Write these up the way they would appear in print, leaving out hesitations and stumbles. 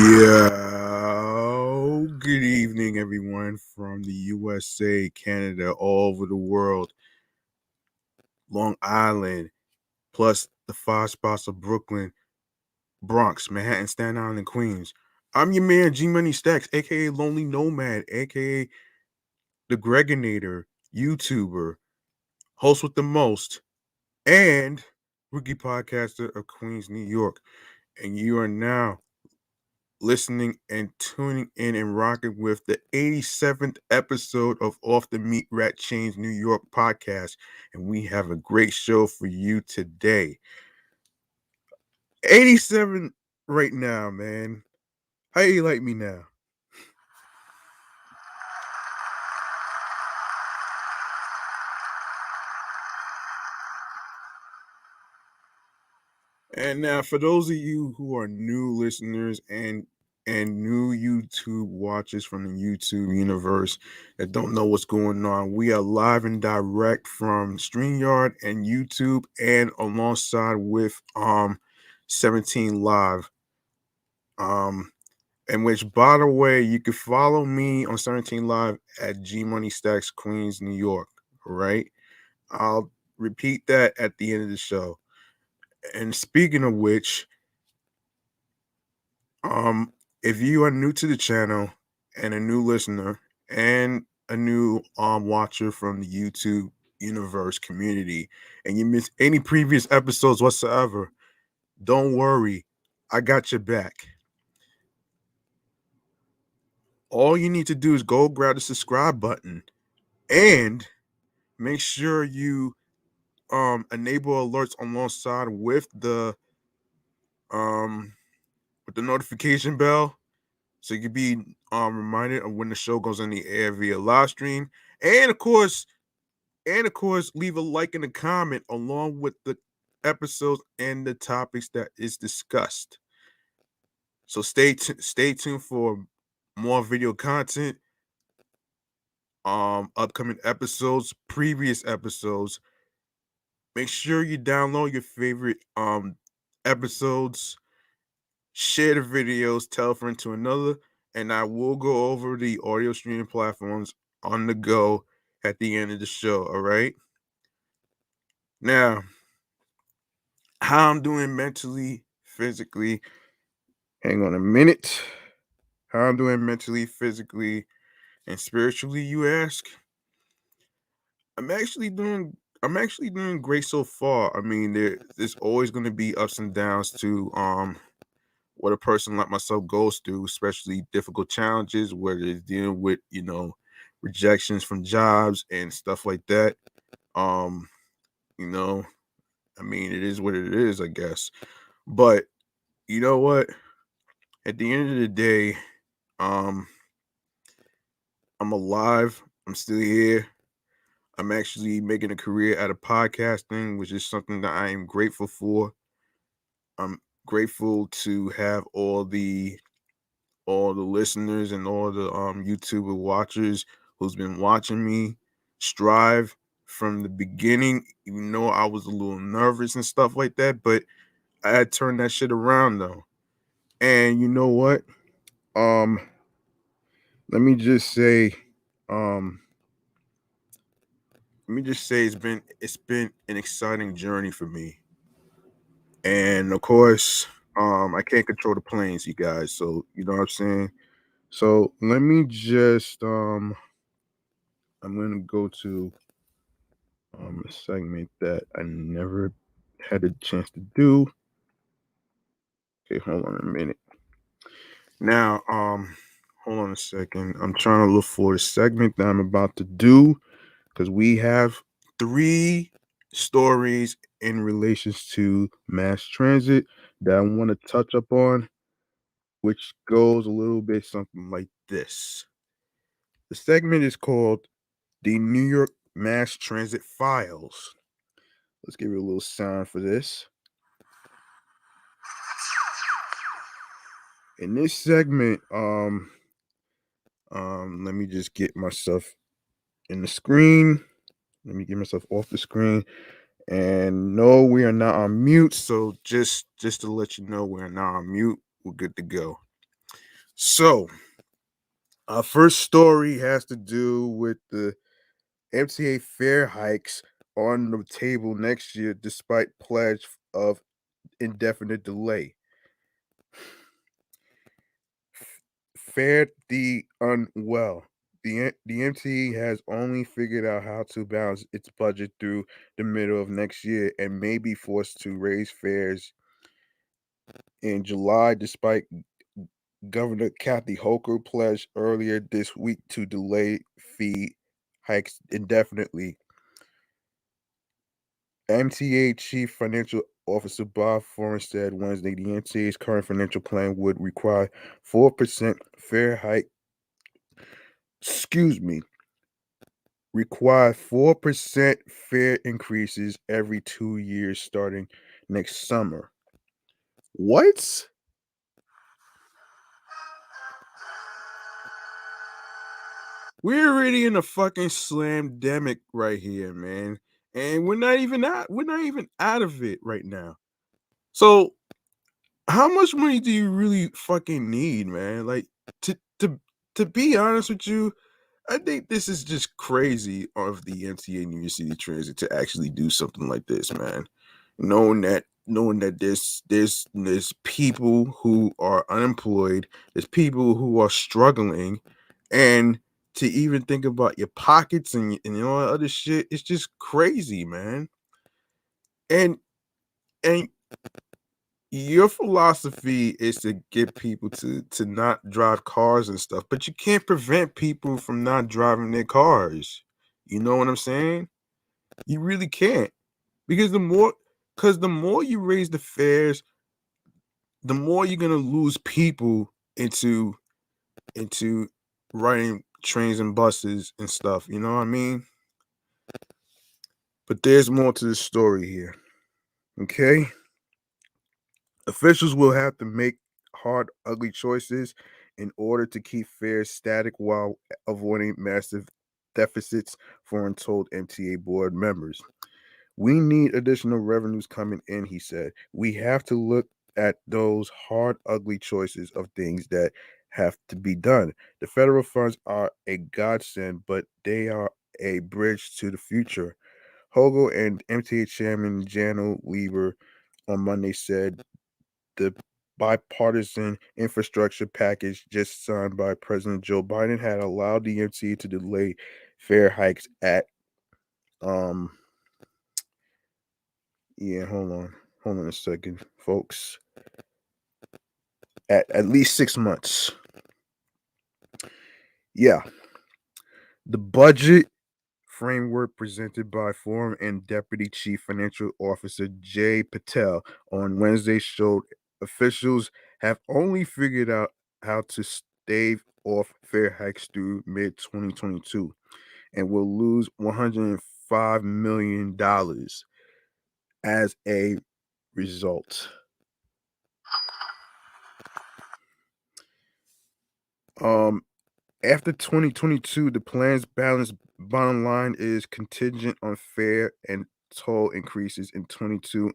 Yo, good evening, everyone from the USA, Canada, all over the world, Long Island, plus the 5 spots of Brooklyn, Bronx, Manhattan, Staten Island, and Queens. I'm your man, G Money Stacks, aka Lonely Nomad, aka the Gregonator, YouTuber, host with the most, and rookie podcaster of Queens, New York. And you are now listening and tuning in and rocking with the 87th episode of Off the Meatrack Chainz New York podcast. And we have a great show for you today. 87 right now, man. How you like me now? And now, for those of you who are new listeners and new YouTube watchers from the YouTube universe that don't know what's going on, we are live and direct from StreamYard and YouTube, and alongside with 17 Live. In which, by the way, you can follow me on 17 Live at G Money Stacks Queens, New York. All right. I'll repeat that at the end of the show. And speaking of which, if you are new to the channel and a new listener and a new watcher from the YouTube universe community, and you miss any previous episodes whatsoever, don't worry, I got your back. All you need to do is go grab the subscribe button and make sure you enable alerts alongside with the notification bell, so you can be reminded of when the show goes on the air via live stream. And of course, leave a like and a comment along with the episodes and the topics that is discussed. So stay tuned for more video content, upcoming episodes, previous episodes. Make sure you download your favorite episodes, share the videos, tell a friend to another, and I will go over the audio streaming platforms on the go at the end of the show. All right. Now, how I'm doing mentally, physically. Hang on a minute. How I'm doing mentally, physically, and spiritually, you ask? I'm actually doing great so far. I mean, there's always going to be ups and downs to what a person like myself goes through, especially difficult challenges, whether it's dealing with, rejections from jobs and stuff like that. Um, you know, I mean, it is what it is, I guess. But you know what? At the end of the day, um, I'm alive. I'm still here. I'm actually making a career out of podcasting, which is something that I am grateful for. I'm grateful to have all the listeners and all the YouTuber watchers who's been watching me strive from the beginning, even though I was a little nervous and stuff like that, but I had turned that shit around though. And you know what? Um, let me just say, um, it's been an exciting journey for me. And of course, I can't control the planes, you guys. So you know what I'm saying? So let me just I'm gonna go to a segment that I never had a chance to do. Okay, hold on a minute. Now, hold on a second. I'm trying to look for the segment that I'm about to do because we have 3 stories in relations to mass transit that I want to touch up on, which goes a little bit something like this. The segment is called the New York Mass Transit Files. Let's give it a little sound for this. In this segment, let me just get myself in the screen. Let me get myself off the screen. And no, we are not on mute. So just to let you know, we're not on mute. We're good to go. So, our first story has to do with the MTA fare hikes on the table next year despite pledge of indefinite delay. Fare the unwell. The MTA has only figured out how to balance its budget through the middle of next year and may be forced to raise fares in July despite Governor Kathy Hochul pledged earlier this week to delay fee hikes indefinitely. MTA Chief Financial Officer Bob Foran said Wednesday the MTA's current financial plan would require 4% fare hike. Excuse me. Require 4% fare increases every 2 years starting next summer. What? We're already in a fucking slamdemic right here, man. And we're not even out of it right now. So how much money do you really fucking need, man? Like to to to be honest with you, I think this is just crazy of the MTA New York City Transit to actually do something like this, man. Knowing that there's people who are unemployed, there's people who are struggling, and to even think about your pockets and all that other shit, it's just crazy, man. And and your philosophy is to get people to not drive cars and stuff, but you can't prevent people from not driving their cars. You know what I'm saying? You really can't. Because the more you raise the fares, the more you're gonna lose people into riding trains and buses and stuff. You know what I mean? But there's more to the story here. Okay? Officials will have to make hard, ugly choices in order to keep fares static while avoiding massive deficits, Foreign told MTA board members. We need additional revenues coming in, he said. We have to look at those hard, ugly choices of things that have to be done. The federal funds are a godsend, but they are a bridge to the future. Hogo and MTA Chairman Jano Weaver on Monday said the bipartisan infrastructure package just signed by President Joe Biden had allowed the MTA to delay fare hikes at um yeah, hold on a second, folks. At least 6 months. Yeah, the budget framework presented by Foreign and Deputy Chief Financial Officer Jay Patel on Wednesday showed officials have only figured out how to stave off fare hikes through mid 2022 and will lose $105 million as a result. Um, After 2022, the plan's balanced bottom line is contingent on fare and toll increases in 22,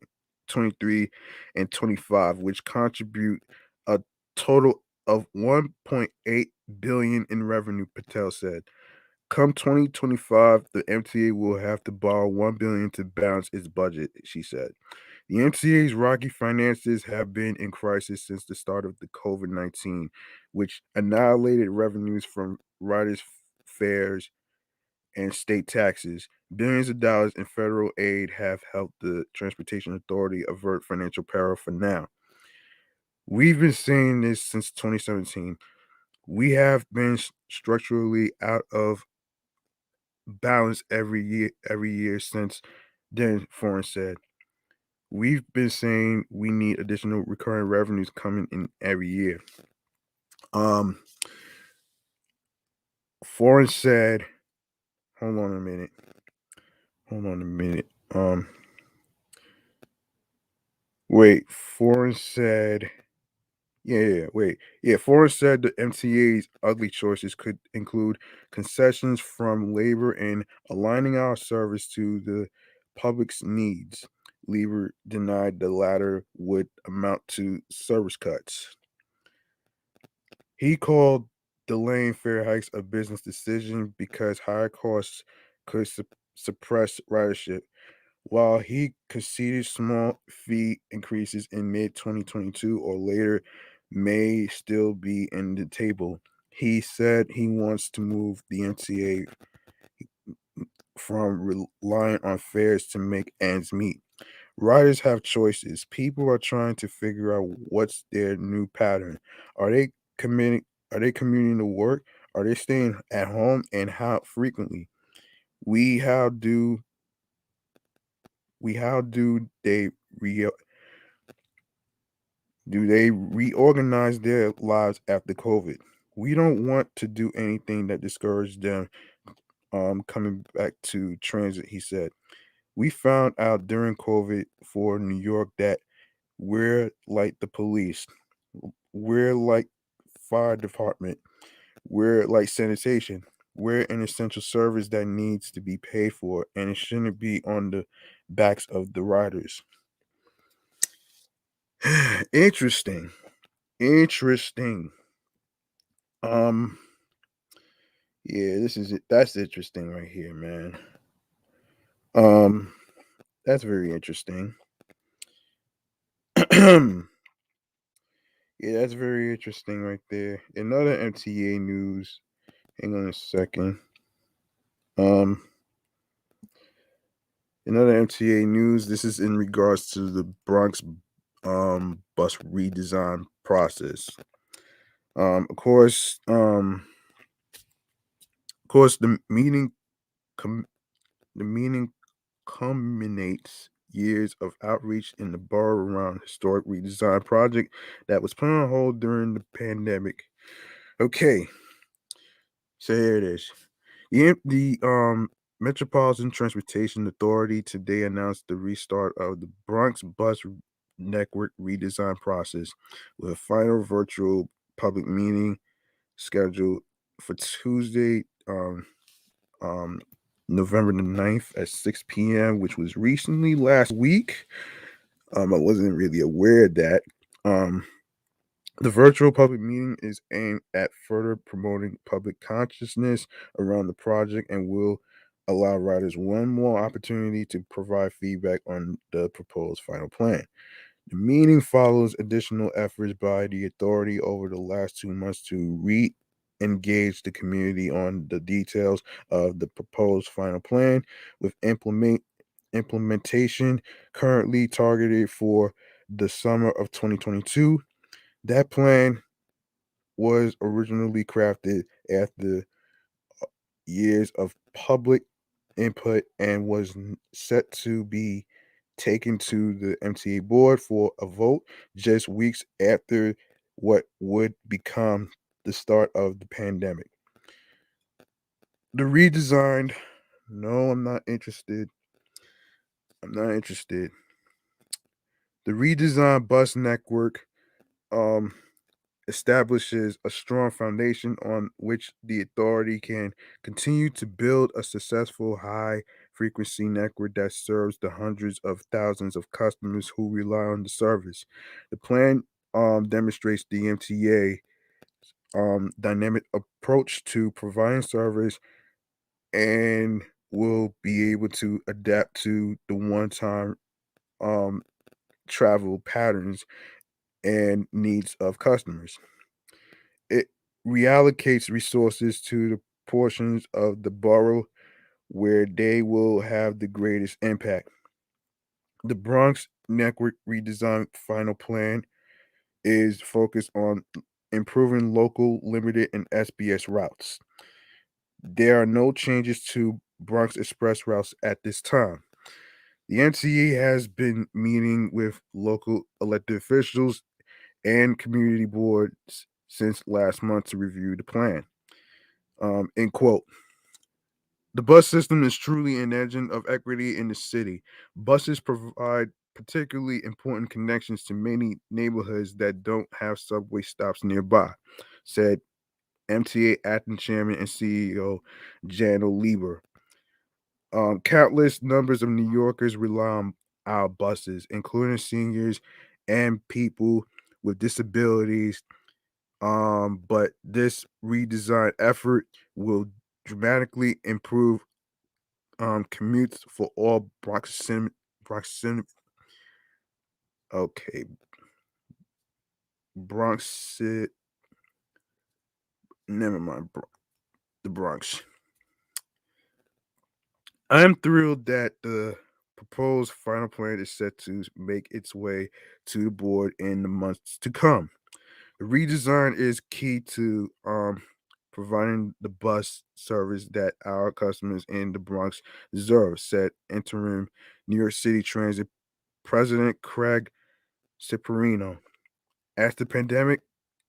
23, and 25, which contribute a total of 1.8 billion in revenue, Patel said. Come 2025, the MTA will have to borrow 1 billion to balance its budget, she said. The MTA's rocky finances have been in crisis since the start of the COVID-19, which annihilated revenues from riders' fares and state taxes. Billions of dollars in federal aid have helped the Transportation Authority avert financial peril for now. We've been saying this since 2017. We have been structurally out of balance every year since then, Foreign said. We've been saying we need additional recurring revenues coming in every year. Um, Foreign said, hold on a minute. Hold on a minute. Wait, Foreign said, wait. Yeah, Foreign said the MTA's ugly choices could include concessions from labor and aligning our service to the public's needs. Lever denied the latter would amount to service cuts. He called delaying fare hikes a business decision because higher costs could suppress ridership. While he conceded small fee increases in mid 2022 or later may still be in the table, he said he wants to move the MTA from relying on fares to make ends meet. Riders have choices. People are trying to figure out what's their new pattern. Are they committing are they commuting to work? Are they staying at home, and how frequently? We how do how re, do they reorganize their lives after COVID? We don't want to do anything that discourages them coming back to transit, he said. We found out during COVID for New York that we're like the police. We're like fire department. We're like sanitation. We're an essential service that needs to be paid for, and it shouldn't be on the backs of the riders. Interesting. Interesting. Um, yeah, this is it. That's interesting right here, man. Um, that's very interesting. Yeah, that's very interesting right there. Another MTA news. Hang on a second. Um, Another MTA news. This is in regards to the Bronx bus redesign process. Of course, the com- the meeting culminates years of outreach in the borough around historic redesign project that was put on hold during the pandemic. Okay, so here it is. The Metropolitan Transportation Authority today announced the restart of the Bronx bus network redesign process with a final virtual public meeting scheduled for Tuesday, um, November the 9th at 6 p.m., which was recently last week. I wasn't really aware of that. Um, the virtual public meeting is aimed at further promoting public consciousness around the project and will allow riders one more opportunity to provide feedback on the proposed final plan. The meeting follows additional efforts by the authority over the last 2 months to re engage the community on the details of the proposed final plan, with implementation currently targeted for the summer of 2022. That plan was originally crafted after years of public input and was set to be taken to the MTA board for a vote just weeks after what would become the start of the pandemic. The redesigned, no, I'm not interested. I'm not interested. The redesigned bus network um establishes a strong foundation on which the authority can continue to build a successful high frequency network that serves the hundreds of thousands of customers who rely on the service. The plan demonstrates the MTA dynamic approach to providing service and will be able to adapt to the one-time um, travel patterns and needs of customers. It reallocates resources to the portions of the borough where they will have the greatest impact. The Bronx network redesign final plan is focused on improving local, limited, and SBS routes. There are no changes to Bronx Express routes at this time. The NCE has been meeting with local elected officials and community boards since last month to review the plan. End quote. The bus system is truly an engine of equity in the city. Buses provide particularly important connections to many neighborhoods that don't have subway stops nearby, said MTA acting chairman and CEO Jano Lieber. Countless numbers of New Yorkers rely on our buses, including seniors and people with disabilities. But this redesign effort will dramatically improve commutes for all okay, Bronx, never mind, the Bronx. I am thrilled that the proposed final plan is set to make its way to the board in the months to come. The redesign is key to providing the bus service that our customers in the Bronx deserve, said interim New York City Transit President Craig Cipriano. As the pandemic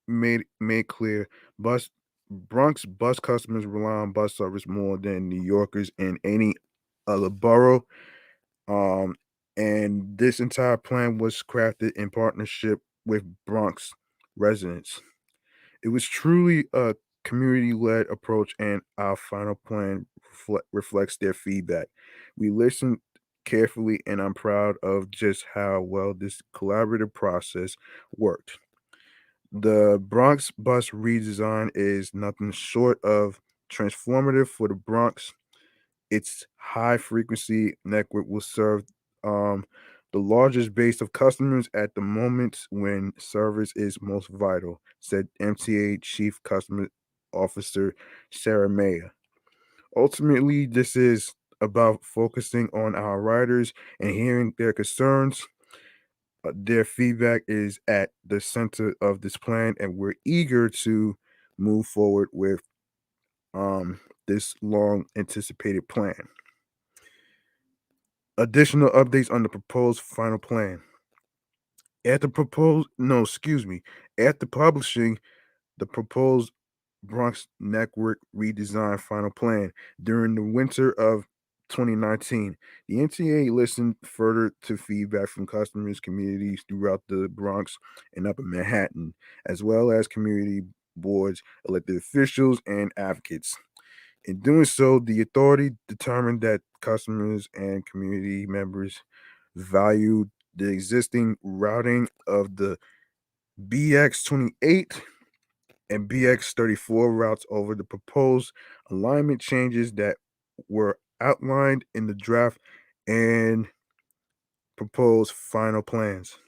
made clear, bus Bronx bus customers rely on bus service more than New Yorkers in any other borough. Um, and this entire plan was crafted in partnership with Bronx residents. It was truly a community led approach, and our final plan reflects their feedback. We listened carefully, and I'm proud of just how well this collaborative process worked. The Bronx bus redesign is nothing short of transformative for the Bronx. Its high frequency network will serve um, the largest base of customers at the moment when service is most vital, said MTA Chief Customer Officer Sarah Mayer. Ultimately, this is about focusing on our riders and hearing their concerns. Their feedback is at the center of this plan, and we're eager to move forward with this long anticipated plan. Additional updates on the proposed final plan. After publishing the proposed Bronx Network redesign final plan during the winter of 2019, the NTA listened further to feedback from customers, communities throughout the Bronx and Upper Manhattan, as well as community boards, elected officials, and advocates. In doing so, the authority determined that customers and community members valued the existing routing of the BX28 and BX34 routes over the proposed alignment changes that were outlined in the draft and proposed final plans.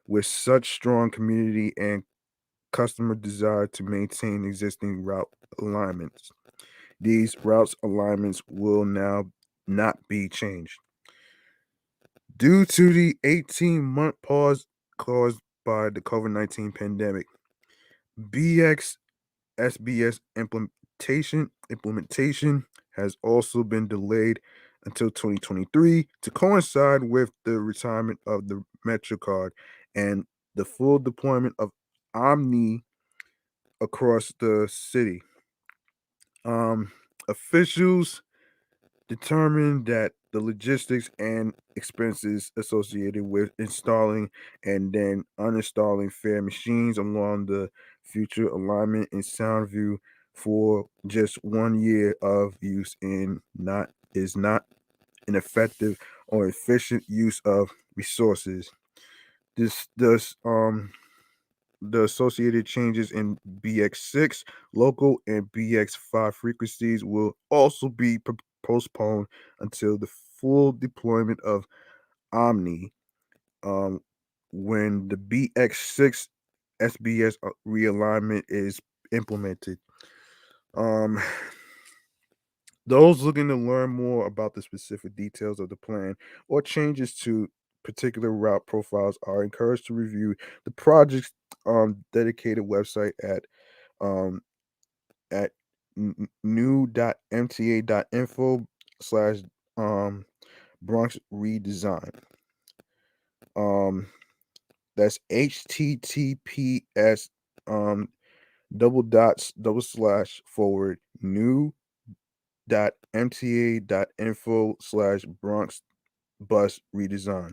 With such strong community and customer desire to maintain existing route alignments, these routes alignments will now not be changed. Due to the 18-month pause caused by the COVID-19 pandemic, BX SBS implementation has also been delayed until 2023 to coincide with the retirement of the MetroCard and the full deployment of OMNY across the city. Um, Officials determined that the logistics and expenses associated with installing and then uninstalling fare machines along the future alignment in Soundview for just 1 year of use in not is not an effective or efficient use of resources. The associated changes in BX6 local and BX5 frequencies will also be postponed until the full deployment of Omni, um, when the BX6 SBS realignment is implemented. Um, those looking to learn more about the specific details of the plan or changes to particular route profiles are encouraged to review the project's dedicated website um, at new.mta.info/, Bronx redesign. Um, that's HTTPS double dots double slash forward new.mta.info/Bronx bus redesign.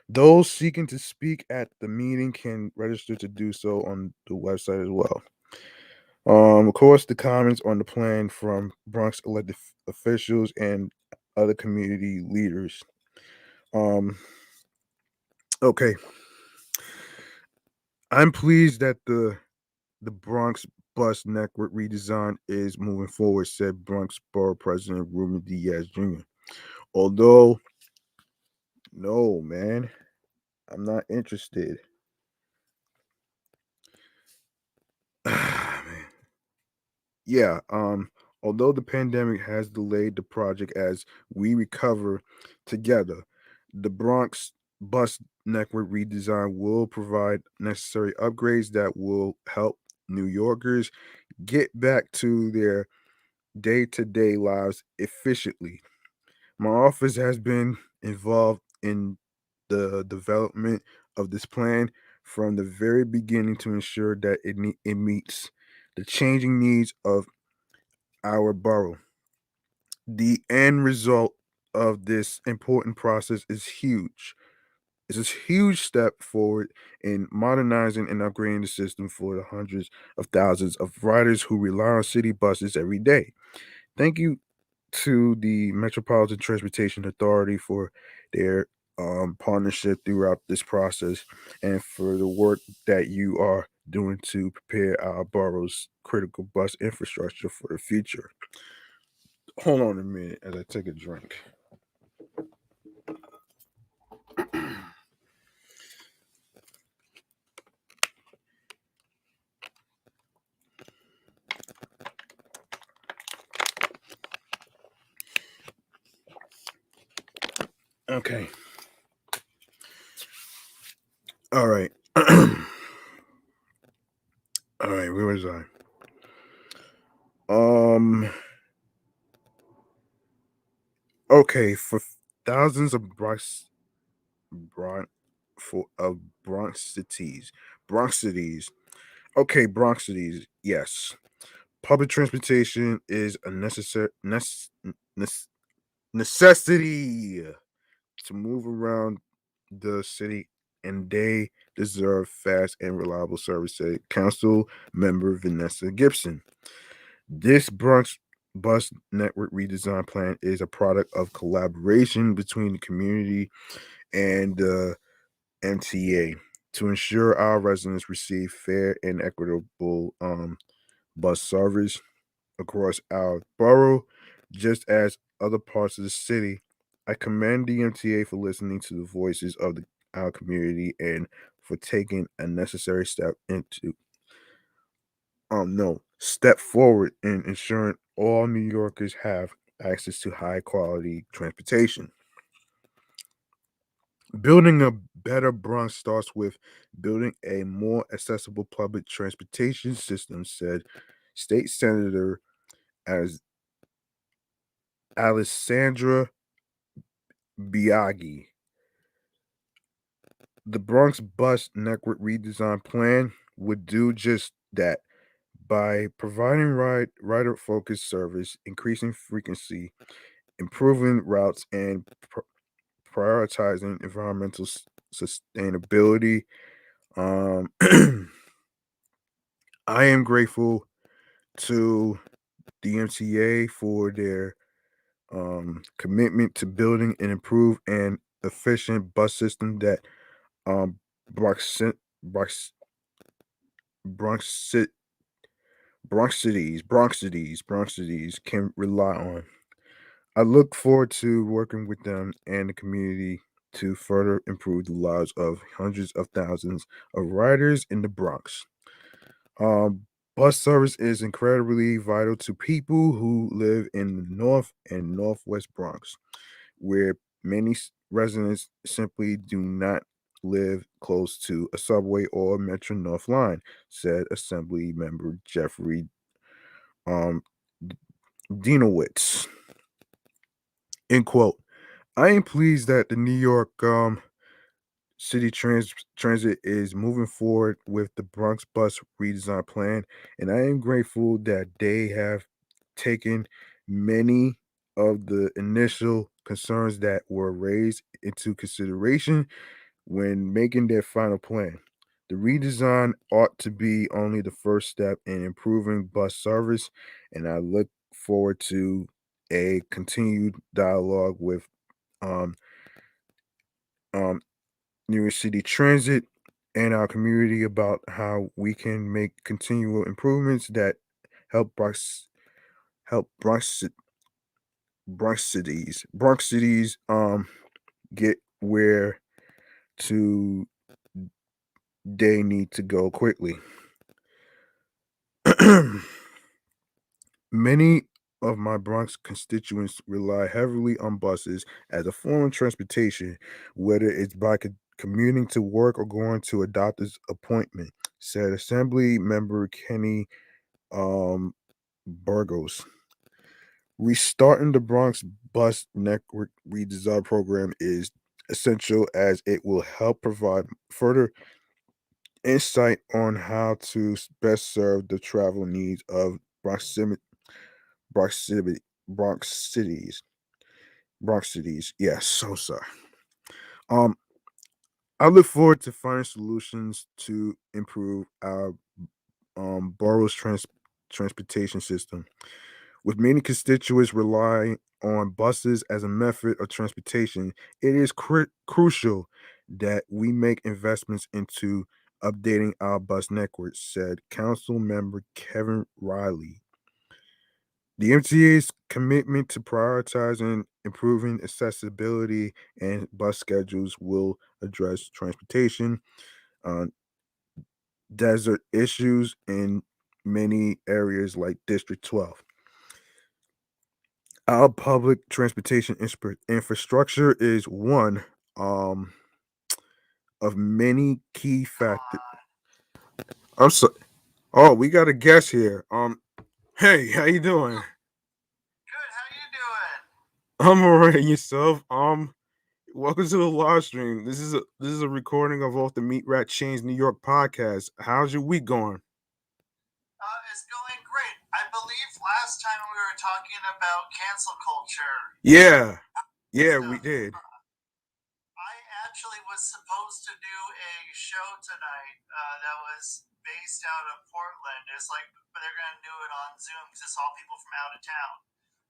Those seeking to speak at the meeting can register to do so on the website as well. Of course, the comments on the plan from Bronx elected officials and other community leaders. Um, okay, I'm pleased that the the Bronx bus network redesign is moving forward, said Bronx Borough President Ruben Diaz Jr. Although, no, man, I'm not interested. Man. Yeah, although the pandemic has delayed the project as we recover together, the Bronx bus network redesign will provide necessary upgrades that will help New Yorkers get back to their day-to-day lives efficiently. My office has been involved in the development of this plan from the very beginning to ensure that it meets the changing needs of our borough. The end result of this important process is huge. It's a huge step forward in modernizing and upgrading the system for the hundreds of thousands of riders who rely on city buses every day. Thank you to the Metropolitan Transportation Authority for their partnership throughout this process and for the work that you are doing to prepare our borough's critical bus infrastructure for the future. Hold on a minute as I take a drink. Okay. All right. All right. Where was I? Um. Okay. For thousands of Bronx, Bronx cities, Bronx cities. Okay, Bronx cities. Yes, public transportation is a necessity to move around the city, and they deserve fast and reliable service, said Council Member Vanessa Gibson. This Bronx bus network redesign plan is a product of collaboration between the community and the MTA to ensure our residents receive fair and equitable bus service across our borough, just as other parts of the city. I commend the MTA for listening to the voices of our community and for taking a necessary step forward in ensuring all New Yorkers have access to high quality transportation. Building a better Bronx starts with building a more accessible public transportation system, said State Senator as Alessandra Biaggi. The Bronx bus network redesign plan would do just that by providing rider focused service, increasing frequency, improving routes, and prioritizing environmental sustainability. Um, I am grateful to the MTA for their commitment to building an improved and efficient bus system that um, Bronx, Bronx, Bronx, Bronx cities can rely on. I look forward to working with them and the community to further improve the lives of hundreds of thousands of riders in the Bronx. Um, Bus service is incredibly vital to people who live in the North and Northwest Bronx, where many residents simply do not live close to a subway or Metro North line, said Assembly Member Jeffrey um, Dinowitz. End quote. I am pleased that the New York City Transit is moving forward with the Bronx bus redesign plan, and I am grateful that they have taken many of the initial concerns that were raised into consideration when making their final plan. The redesign ought to be only the first step in improving bus service, and I look forward to a continued dialogue with um, um, New York City Transit and our community about how we can make continual improvements that help help Bronx cities get where to they need to go quickly. Many of my Bronx constituents rely heavily on buses as a form of transportation, whether it's by commuting to work or going to a doctor's appointment, said Assembly Member Kenny Burgos. Restarting the Bronx bus network redesign program is essential as it will help provide further insight on how to best serve the travel needs of proximity, proximity, Bronx cities. Bronx cities. Yes, so sorry. Um, I look forward to finding solutions to improve our borough's transportation system. With many constituents relying on buses as a method of transportation, it is crucial that we make investments into updating our bus network, said Council Member Kevin Riley. The MTA's commitment to prioritizing improving accessibility and bus schedules will address transportation, uh, desert issues in many areas like District 12. Our public transportation infrastructure is one um, of many key factors. I'm so. Oh, we got a guest here. Hey, how you doing? Good. How you doing? I'm alright. Yourself? Welcome to the live stream. This is a recording of off the Meatrack Chainz New York podcast. How's your week going? It's going great. I believe last time we were talking about cancel culture Yeah, yeah, we stuff. did. I actually was supposed to do a show tonight that was based out of Portland. It's like, but they're going to do it on Zoom because it's all people from out of town.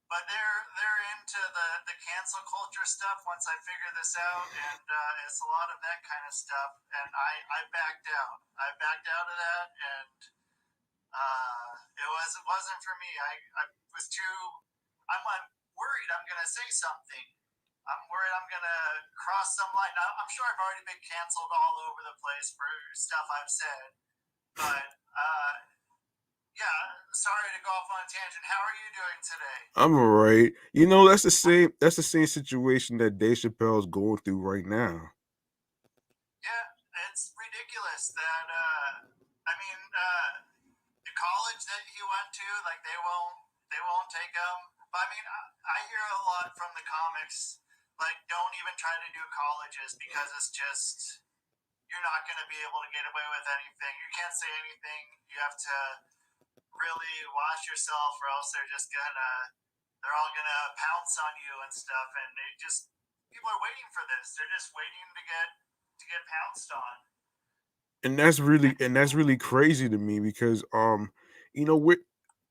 But they're into the cancel culture stuff. Once I figure this out, and it's a lot of that kind of stuff. And I backed out. I backed out of that, and it wasn't for me. I was too. I'm worried I'm gonna say something. I'm worried I'm gonna cross some line. I'm sure I've already been canceled all over the place for stuff I've said, but yeah. Sorry to go off on a tangent. How are you doing today? I'm alright. You know, that's the same situation that Dave Chappelle's going through right now. Yeah, it's ridiculous that I mean the college that he went to, like they won't take him. But I mean, I hear a lot from the comics, like don't even try to do colleges because it's just you're not going to be able to get away with anything. You can't say anything. You have to really watch yourself, or else they're all gonna pounce on you and stuff. And it just people are waiting for this. They're just waiting to get pounced on. And that's really crazy to me because you know, we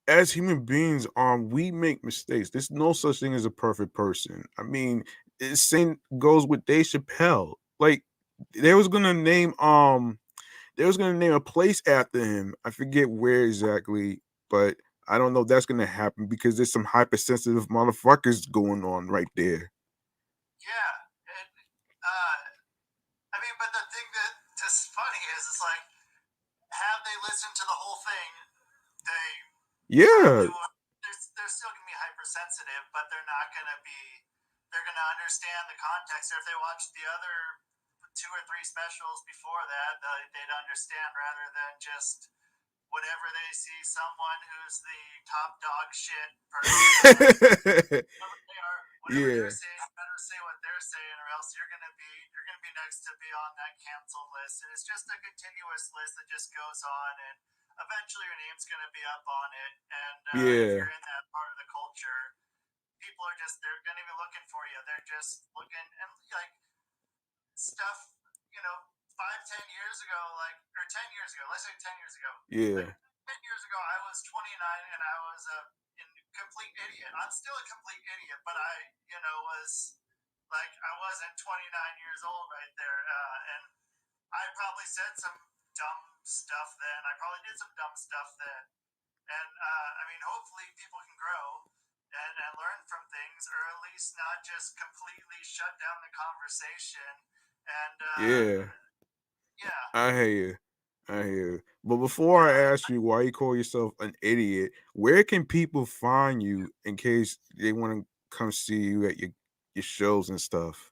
as human beings, we make mistakes. There's no such thing as a perfect person. I mean, the same goes with Dave Chappelle. Like they was gonna name they was gonna name a place after him. I forget where exactly, but I don't know if that's gonna happen because there's some hypersensitive motherfuckers going on right there. Yeah, and uh, I mean, but the thing that is funny is it's like have they listened to the whole thing, they Yeah, probably would. They're still gonna be hypersensitive, but they're not gonna be. They're gonna understand the context. Or if they watch the other two or three specials before that, they'd understand rather than just whenever they see someone who's the top dog shit person, whatever yeah, they're saying, you better say what they're saying, or else you're gonna be next to be on that cancel list. And it's just a continuous list that just goes on, and eventually your name's gonna be up on it. And if yeah. you're in that part of the culture, people are just they're gonna be looking for you. They're just looking and like stuff, you know, 5, 10 years ago, like or 10 years ago, let's say 10 years ago, like Yeah. 10 years ago, I was 29 and I was a complete idiot. I'm still a complete idiot, but was like I wasn't 29 years old right there, and I probably said some dumb stuff then. I probably did some dumb stuff then. And I mean, hopefully people can grow and learn from things, or at least not just completely shut down the conversation. And Yeah, yeah, I hear you. I hear you. But before I yeah. ask you why you call yourself an idiot, where can people find you in case they want to come see you at your shows and stuff?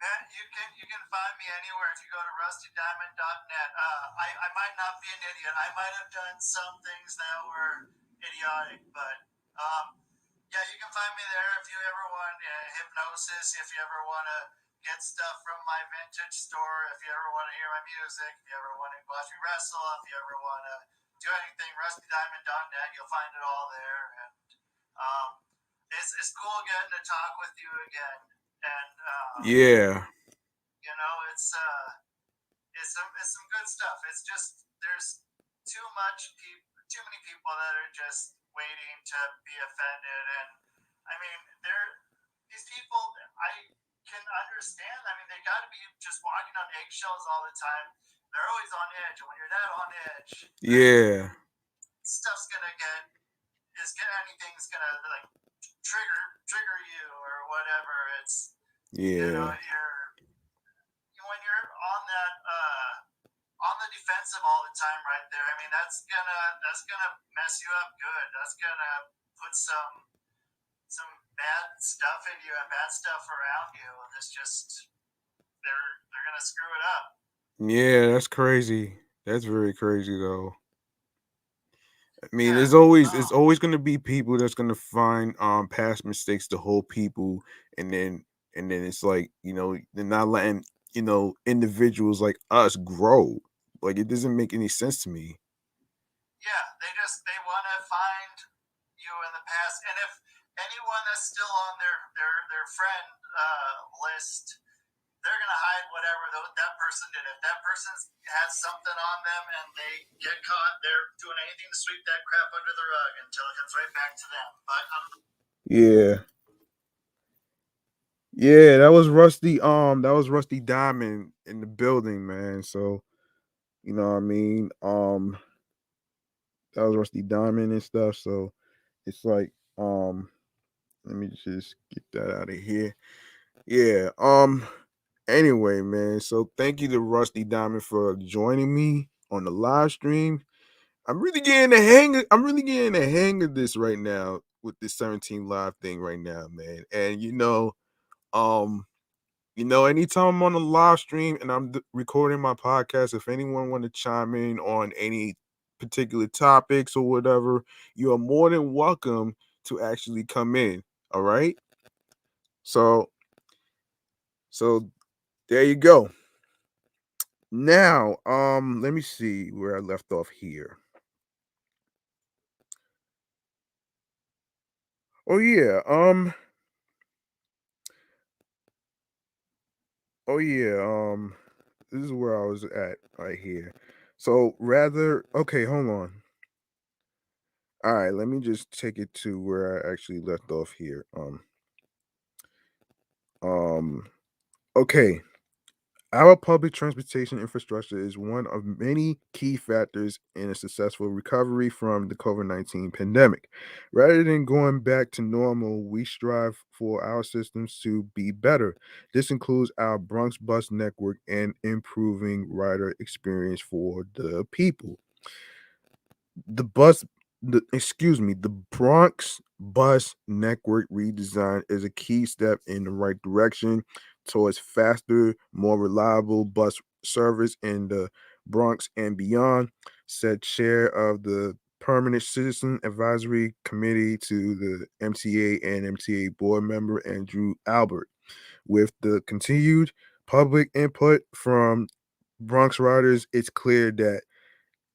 Man, you can find me anywhere if you go to rustydiamond.net. I might not be an idiot. I might have done some things that were idiotic, but yeah, you can find me there if you ever want hypnosis, if you ever want to get stuff from my vintage store, if you ever want to hear my music, if you ever want to watch me wrestle, if you ever want to do anything, rustydiamond.net, you'll find it all there. And um, it's cool getting to talk with you again. And Yeah. it's some good stuff. It's just there's too many people that are just waiting to be offended, and I mean these people I can understand. I mean they got to be just walking on eggshells all the time. They're always on edge, and when you're that on edge, Yeah. stuff's gonna get anything's gonna like trigger you or whatever. It's Yeah. you're when you're on the defensive all the time right there. I mean that's gonna mess you up good. That's gonna put some bad stuff in you and bad stuff around you. It's just they're gonna screw it up. Yeah, that's crazy. That's very crazy though. I mean, Yeah. it's always gonna be people that's gonna find past mistakes to hold people, and then it's like, they're not letting, individuals like us grow. Like, it doesn't make any sense to me. Yeah, they want to find you in the past, and if anyone that's still on their friend list, they're gonna hide whatever that person did. If that person has something on them and they get caught, they're doing anything to sweep that crap under the rug until it comes right back to them. But Yeah. Yeah, that was Rusty Diamond in the building, man. So, you know what I mean? That was Rusty Diamond and stuff. So it's like, let me just get that out of here. Yeah. Anyway, man. So thank you to Rusty Diamond for joining me on the live stream. I'm really getting the hang of this right now with this 17 live thing right now, man. And um, anytime I'm on a live stream and I'm recording my podcast, if anyone want to chime in on any particular topics or whatever, you are more than welcome to actually come in. All right. So so there you go. Now, let me see where I left off here. Oh yeah, oh yeah, this is where I was at right here. So rather, okay, hold on. All right, let me just take it to where I actually left off here. Um, okay. Our public transportation infrastructure is one of many key factors in a successful recovery from the COVID-19 pandemic. Rather than going back to normal, we strive for our systems to be better. This includes our Bronx bus network and improving rider experience for the people. The bus the Bronx bus network redesign is a key step in the right direction towards faster, more reliable bus service in the Bronx and beyond, said chair of the Permanent Citizen Advisory Committee to the MTA and MTA board member Andrew Albert. With the continued public input from Bronx riders, it's clear that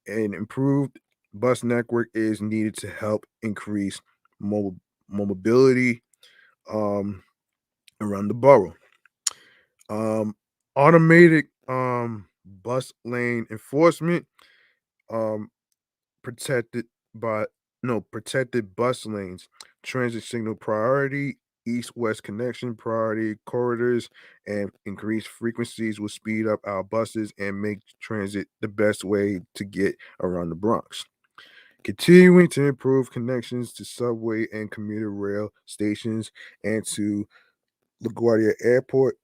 an improved bus network is needed to help increase mobility um, around the borough. Um, Automated bus lane enforcement, um, protected by no protected bus lanes, transit signal priority, east-west connection, priority corridors, and increased frequencies will speed up our buses and make transit the best way to get around the Bronx. Continuing to improve connections to subway and commuter rail stations and to LaGuardia Airport,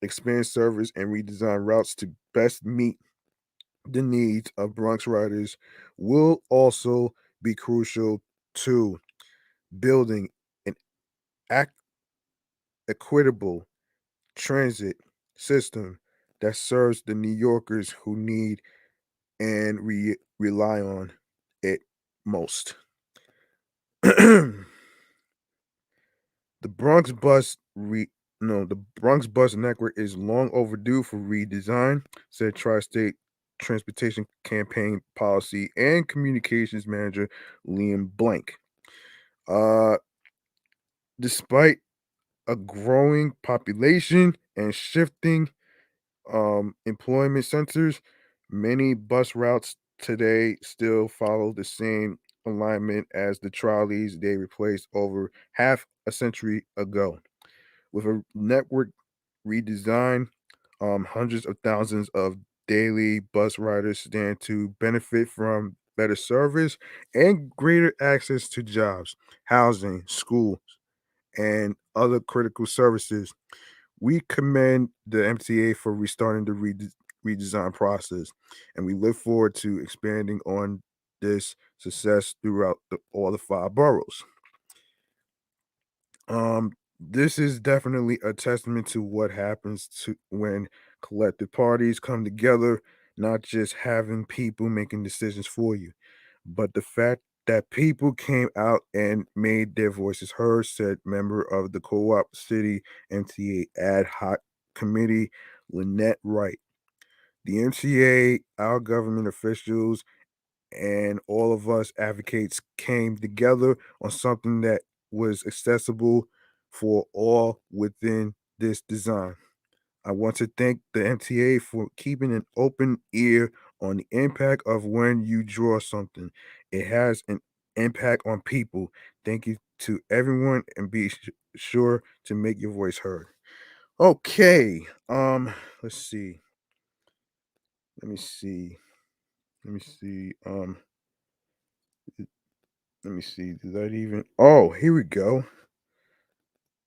expand service and redesign routes to best meet the needs of Bronx riders will also be crucial to building an ac- equitable transit system that serves the New Yorkers who need and rely on it most. the Bronx bus re no, the Bronx bus network is long overdue for redesign, said Tri-State Transportation Campaign Policy and Communications Manager Liam Blank. Uh, Despite a growing population and shifting employment centers, many bus routes today still follow the same alignment as the trolleys they replaced over half a century ago. With a network redesign, hundreds of thousands of daily bus riders stand to benefit from better service and greater access to jobs, housing, schools, and other critical services. We commend the MTA for restarting the redesign process, and we look forward to expanding on this success throughout all the five boroughs. Um, this is definitely a testament to what happens to when collective parties come together, not just having people making decisions for you, but the fact that people came out and made their voices heard, said member of the Co-op City MTA Ad Hoc Committee, Lynette Wright. The MTA, our government officials, and all of us advocates came together on something that was accessible for all within this design. I want to thank the MTA for keeping an open ear on the impact of when you draw something. It has an impact on people. Thank you to everyone and be sure to make your voice heard. Okay. Let's see. Let me see. Let me see. Let me see. Did that even? Oh, here we go.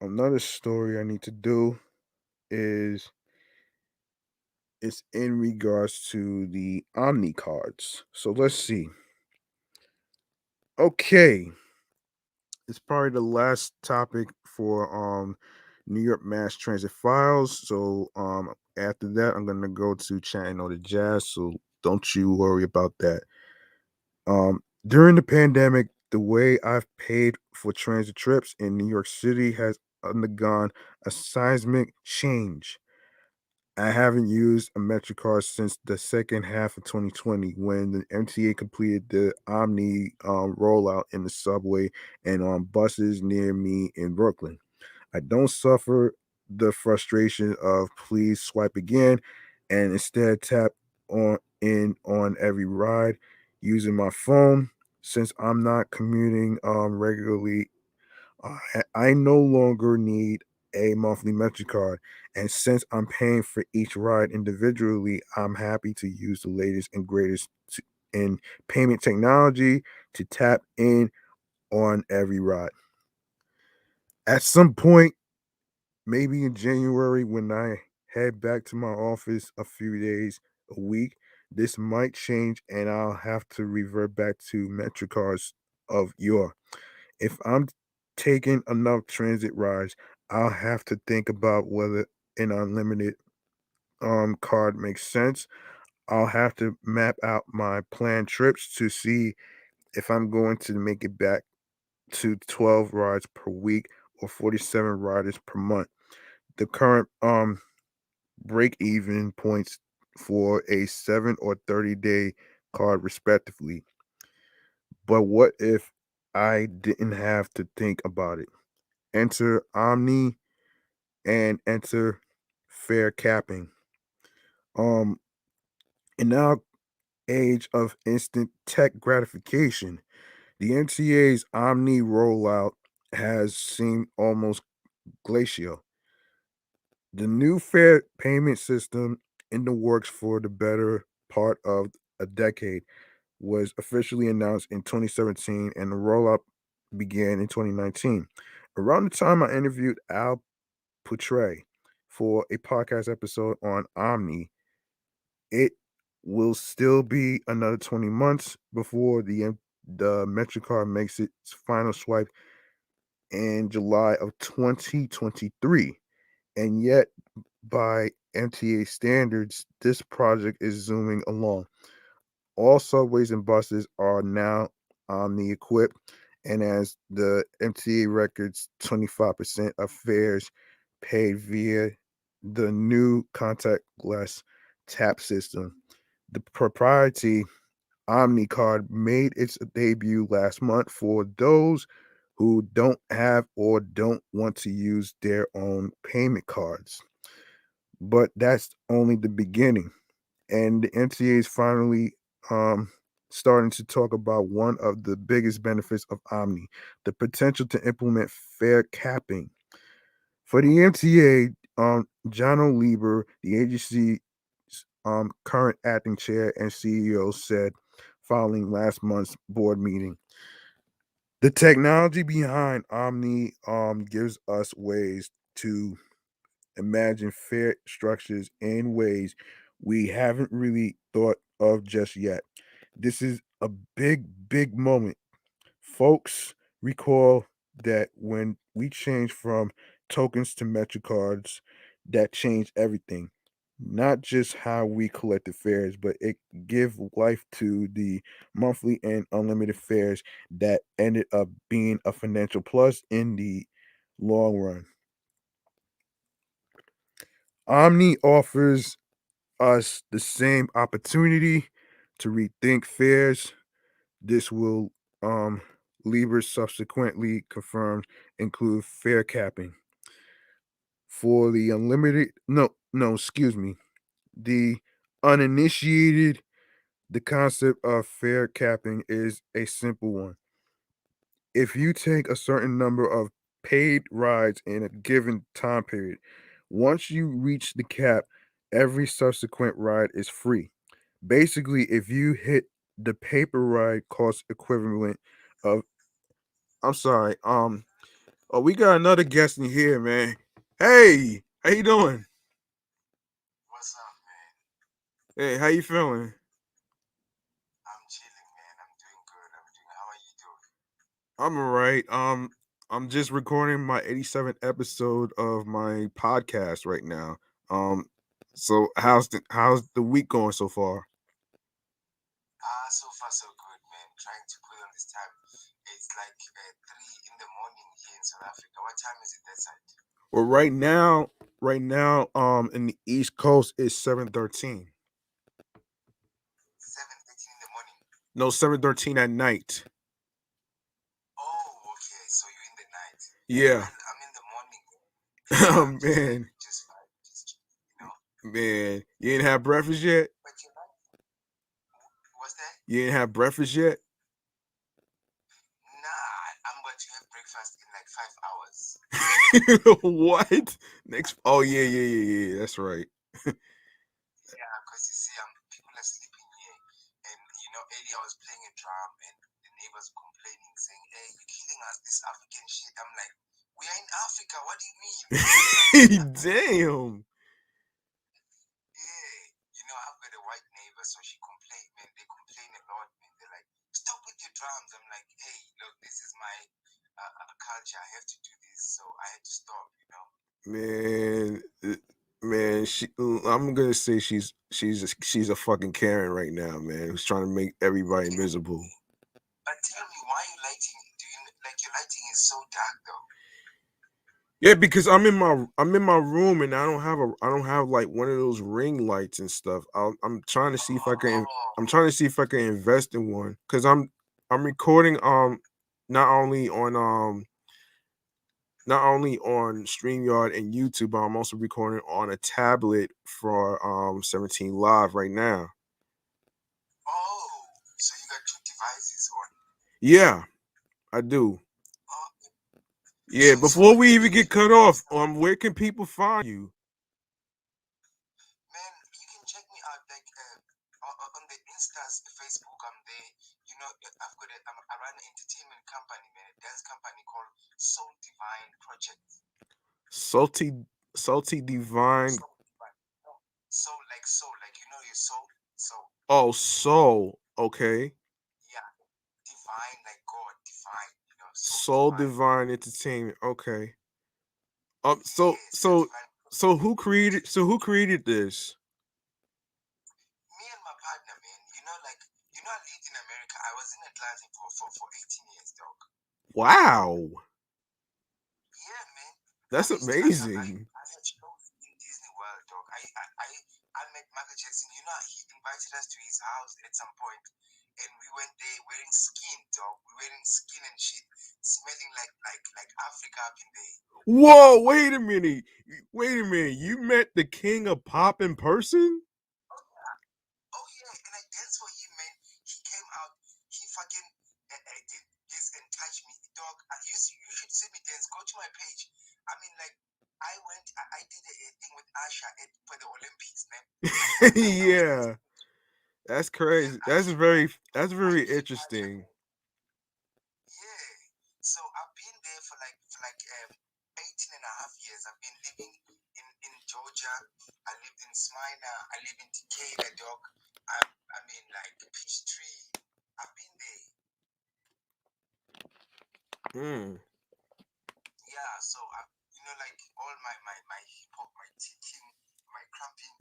Another story I need to do is it's in regards to the Omni cards. So let's see. Okay, it's probably the last topic for New York Mass Transit Files. So after that, I'm gonna go to chatting on the jazz. So don't you worry about that. During the pandemic, the way I've paid for transit trips in New York City has undergone a seismic change. I haven't used a MetroCard since the second half of 2020 when the MTA completed the Omni rollout in the subway and on buses near me in Brooklyn. I don't suffer the frustration of please swipe again and instead tap on every ride using my phone since I'm not commuting regularly. I no longer need a monthly MetroCard, and since I'm paying for each ride individually, I'm happy to use the latest and greatest in payment technology to tap in on every ride. At some point, maybe in January, when I head back to my office a few days a week, this might change and I'll have to revert back to MetroCards of yore. If I'm taking enough transit rides, I'll have to think about whether an unlimited card makes sense. I'll have to map out my planned trips to see if I'm going to make it back to 12 rides per week or 47 riders per month. The current break even points for a 7 or 30-day card respectively. But what if I didn't have to think about it? Enter Omni and enter fare capping. Um, in our age of instant tech gratification, the NCA's Omni rollout has seemed almost Glacial. The new fare payment system in the works for the better part of a decade was officially announced in 2017 and the rollout began in 2019. Around the time I interviewed Al Poutre for a podcast episode on Omni, it will still be another 20 months before the Metricard makes its final swipe in July of 2023. And yet, by MTA standards, this project is zooming along. All subways and buses are now Omni equipped, and as the MTA records, 25% of fares paid via the new contactless tap system. The proprietary Omni card made its debut last month for those who don't have or don't want to use their own payment cards. But that's only the beginning. And the MTA is finally um, starting to talk about one of the biggest benefits of Omni, the potential to implement fare capping. For the MTA, John O'Lever, the agency's current acting chair and CEO, said following last month's board meeting, the technology behind Omni gives us ways to imagine fare structures in ways we haven't really thought of just yet. This is a big, big moment. Folks, recall that when we changed from tokens to MetroCards, that changed everything. Not just how we collected fares, but it gave life to the monthly and unlimited fares that ended up being a financial plus in the long run. Omni offers us the same opportunity to rethink fares. This will Lieber subsequently confirmed include fare capping for the unlimited excuse me, the uninitiated. The concept of fare capping is a simple one. If you take a certain number of paid rides in a given time period, once you reach the cap, every subsequent ride is free. Basically, if you hit the paper ride cost equivalent of I'm sorry, oh, we got another guest in here, man. Hey, how you doing? What's up, man? Hey, how you feeling? I'm chilling, man. I'm doing good. How are you doing? I'm all right. I'm just recording my 87th episode of my podcast right now. Um, so how's the week going so far? So far so good, man. Trying to put on this time. It's like 3 in the morning here in South Africa. What time is it that side? Well, right now, in the East Coast it's 7:13. 7:13 in the morning. No, 7:13 at night. Oh, okay. So you're in the night. Yeah. Well, I'm in the morning. Oh I'm man, just fine. man, you didn't have breakfast yet. But you like, what's that? You didn't have breakfast yet. Nah, I'm going to have breakfast in like 5 hours. What? Next? Oh yeah. That's right. Yeah, because you see, people are sleeping here. And, earlier I was playing a drum and the neighbors complaining, saying, hey, you're killing us, this African shit. I'm like, we are in Africa. What do you mean? Damn. Yeah, I've got a white neighbor, so they complain a lot, man. They're like, stop with your drums. I'm like, hey, look, this is my culture. I have to do this, so I had to stop. Man, man, I'm gonna say she's a fucking Karen right now, man. Who's trying to make everybody miserable. But tell me, why are you lighting? Your lighting is so dark, though? Yeah, because I'm in my room and I don't have like one of those ring lights and stuff. I'm trying to see if I can I'm trying to see if I can invest in one because I'm recording not only on not only on StreamYard and YouTube, but I'm also recording on a tablet for 17 Live right now. Oh, so you got two devices on? Yeah, I do. Oh, Yeah, So before what we I even did, get cut off, where can people find you? man, you can check me out like on the Instas, Facebook. I'm there. You know, I run an entertainment company, man, a dance company called Soul Divine Project. Salty, salty divine. Soul Divine. No, soul, like you know your soul, soul. Oh, soul. Okay, Yeah, divine, like God, divine. You know, Soul soul Divine. divine entertainment. Okay. So Yeah, Soul so Divine. so who created? So who created this? Me and my partner, man. You know, like you know, I lived in America. I was in Atlanta for 18 years, dog. Wow, Yeah, man. that's amazing. I had shows in Disney World, dog. I met Michael Jackson. You know, he invited us to his house at some point, and we went there wearing skin, dog. We wearing skin and shit, smelling like Africa up in there. Whoa, wait a minute. Wait a minute. You met the king of pop in person? Oh yeah, oh yeah. And I danced for him, man. He came out. He fucking did this and touched me, dog. You should see me dance. Go to my page. I mean, like. I did a thing with Asha for the Olympics, man. I went Yeah, that's Yeah, crazy. I hit That's I very hit Meatrack. interesting. Yeah. So I've been there for like 18 and a half years. I've been living in Georgia. I lived in Smyrna. I live in Decatur, dog. I mean like Peachtree. I've been there. Mm. Yeah, so I you know like all my hip hop, my ticking, my cramping,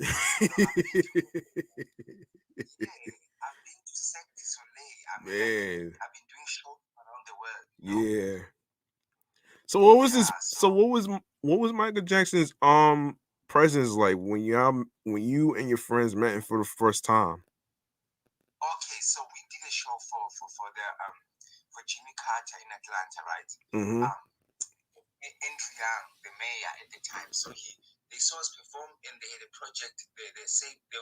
I've been to Cirque du Soleil. I mean like Man, I've been doing shows around the world, you know? yeah. So what was this? Yeah, So so what was Michael Jackson's presence like when you and your friends met him for the first time? okay, so we did a show for the for Jimmy Carter in Atlanta, right? Mm-hmm. Um, Andrew Young, the mayor at the time, so they saw us perform and they had a project. They say they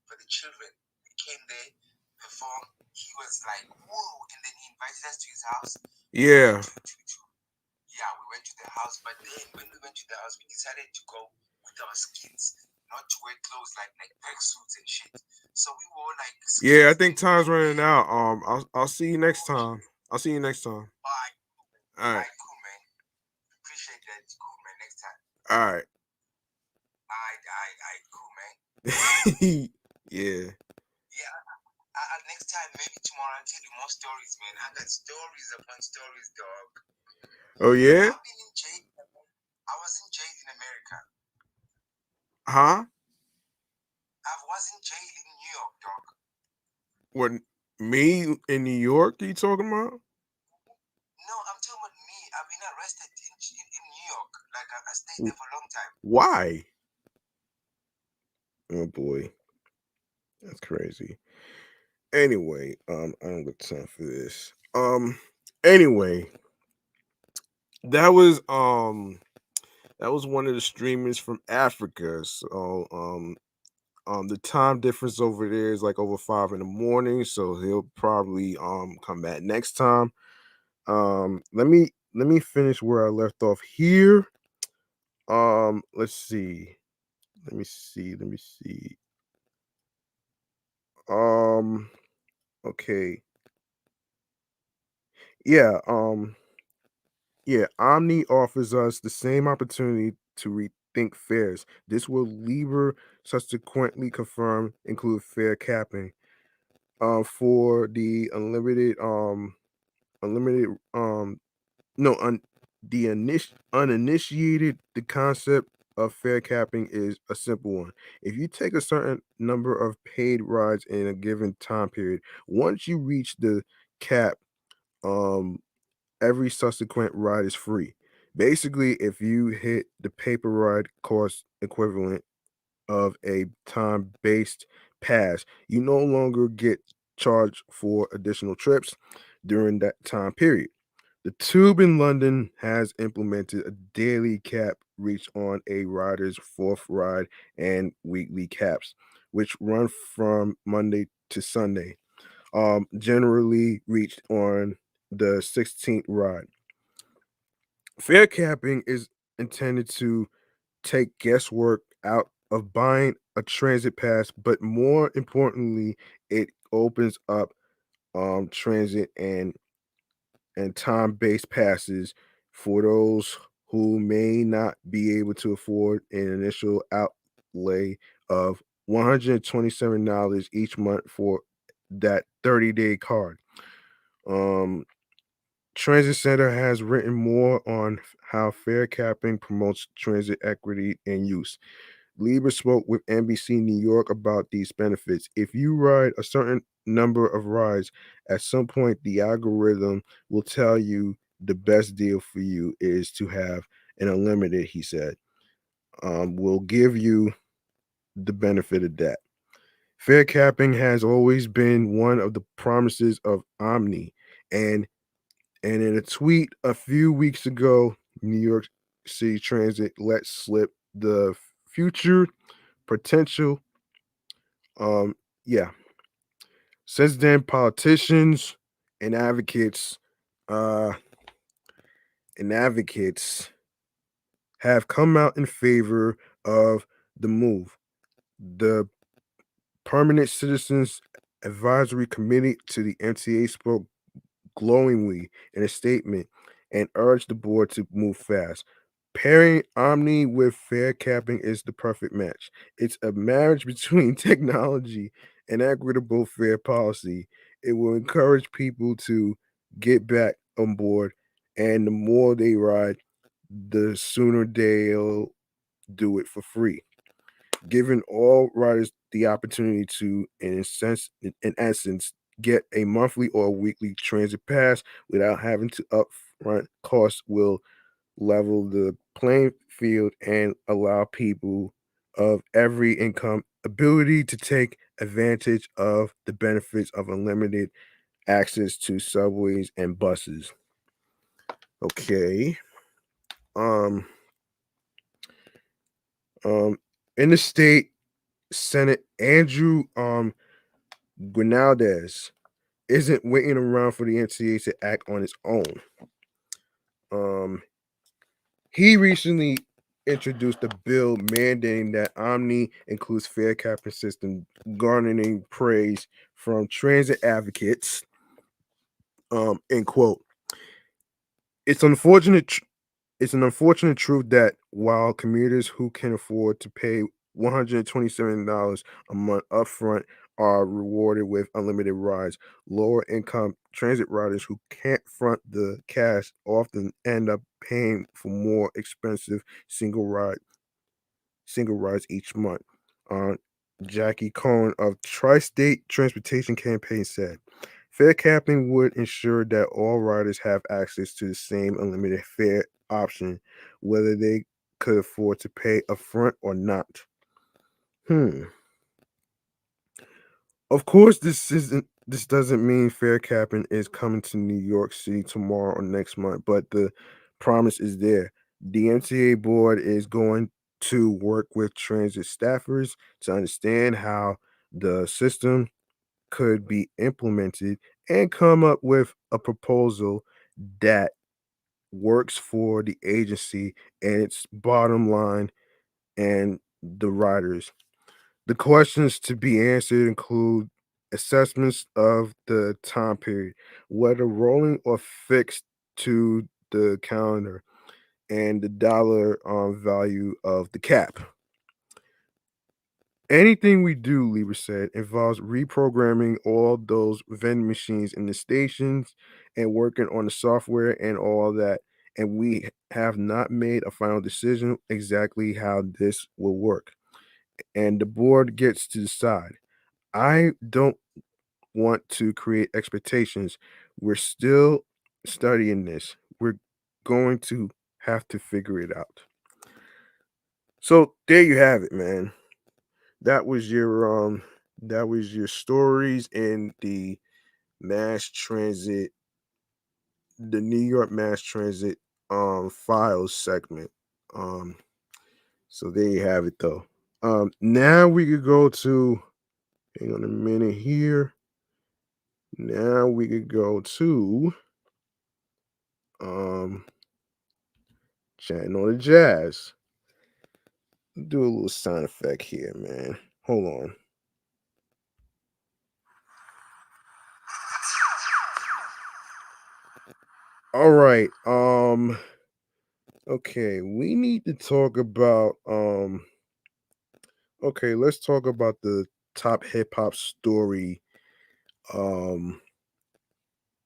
for the children. We came there, performed. He was like, "Whoa!" And then he invited us to his house. We went Yeah. to yeah, we went to the house. But then when we went to the house, we decided to go with our skins, not to wear clothes like work suits and shit. So we wore like Yeah, I skins think and we time's went running there. out. I'll see you next Okay, time. I'll see you next time. bye. All right. Alright, cool, man. Appreciate that. Cool, man. Next time. All right. Alright, cool, man. Yeah. Yeah, next time, maybe tomorrow, I'll tell you more stories, man. I got stories upon stories, dog. Oh yeah? I've been in jail. I was in jail in America. Huh? I was in jail in New York, dog. What, me in New York you talking about? No, I'm talking about me. I've been arrested in New York. Like, I stayed there for a long time. Why? Oh boy. That's crazy. Anyway, I don't got time for this. Anyway, that was one of the streamers from Africa. So the time difference over there is like over 5 in the morning, so he'll probably come back next time. Let me finish where I left off here. Let's see. Let me see. Um, okay. Yeah, yeah, Omni offers us the same opportunity to rethink fares. This will Lieber subsequently confirm include fare capping. For the unlimited no un, the uninitiated, the concept of fare capping is a simple one. If you take a certain number of paid rides in a given time period, once you reach the cap, um every subsequent ride is free. Basically, if you hit the paper ride cost equivalent of a time based pass, you no longer get charged for additional trips during that time period. The Tube in London has implemented a daily cap reached on a rider's fourth ride and weekly caps, which run from Monday to Sunday, generally reached on the 16th ride. Fare capping is intended to take guesswork out of buying a transit pass, but more importantly, it opens up transit and time-based passes for those who may not be able to afford an initial outlay of $127 each month for that 30-day card. Um, Transit Center has written more on how fare capping promotes transit equity and use. Lieber spoke with NBC New York about these benefits. If you ride a certain number of rides, at some point the algorithm will tell you the best deal for you is to have an unlimited, he said. Will give you the benefit of that. Fare capping has always been one of the promises of OMNY, and in a tweet a few weeks ago, New York City Transit let slip the future potential. Um, yeah. Since then, politicians and uh, advocates have come out in favor of the move. The Permanent Citizens Advisory Committee to the MTA spoke glowingly in a statement and urged the board to move fast. Pairing Omni with fair capping is the perfect match. It's a marriage between technology and equitable fair policy. It will encourage people to get back on board, and the more they ride, the sooner they'll do it for free, giving all riders the opportunity to, in essence, get a monthly or weekly transit pass without having to upfront costs will level the playing field and allow people of every income ability to take advantage of the benefits of unlimited access to subways and buses. Okay. Um um in the state Senate, Andrew Guinaldes isn't waiting around for the NCA to act on its own. Um, he recently introduced a bill mandating that Omni includes fair capping system, garnering praise from transit advocates. End quote. It's unfortunate. It's an unfortunate truth that while commuters who can afford to pay $127 a month upfront are rewarded with unlimited rides, lower income transit riders who can't front the cash often end up paying for more expensive single rides each month. Uh, Jackie Cohn of Tri-State Transportation Campaign said, "Fare capping would ensure that all riders have access to the same unlimited fare option, whether they could afford to pay upfront or not." Hmm. Of course, this doesn't mean fare capping is coming to New York City tomorrow or next month, but the promise is there. The MTA board is going to work with transit staffers to understand how the system could be implemented and come up with a proposal that works for the agency and its bottom line and the riders. The questions to be answered include assessments of the time period, whether rolling or fixed to the calendar, and the dollar value of the cap. Anything we do, Lieber said, involves reprogramming all those vending machines in the stations and working on the software and all that. And we have not made a final decision exactly how this will work. And the board gets to decide. I don't want to create expectations. We're still studying this. We're going to have to figure it out. So there you have it, man. That was your stories in mass transit, the New York mass transit files segment. Um so there you have it though. Now we could go to, hang on a minute here. Now we could go to um Chatting on the jazz. Do a little sound effect here, man. Hold on. All right. Okay, we need to talk about okay, let's talk about the top hip hop um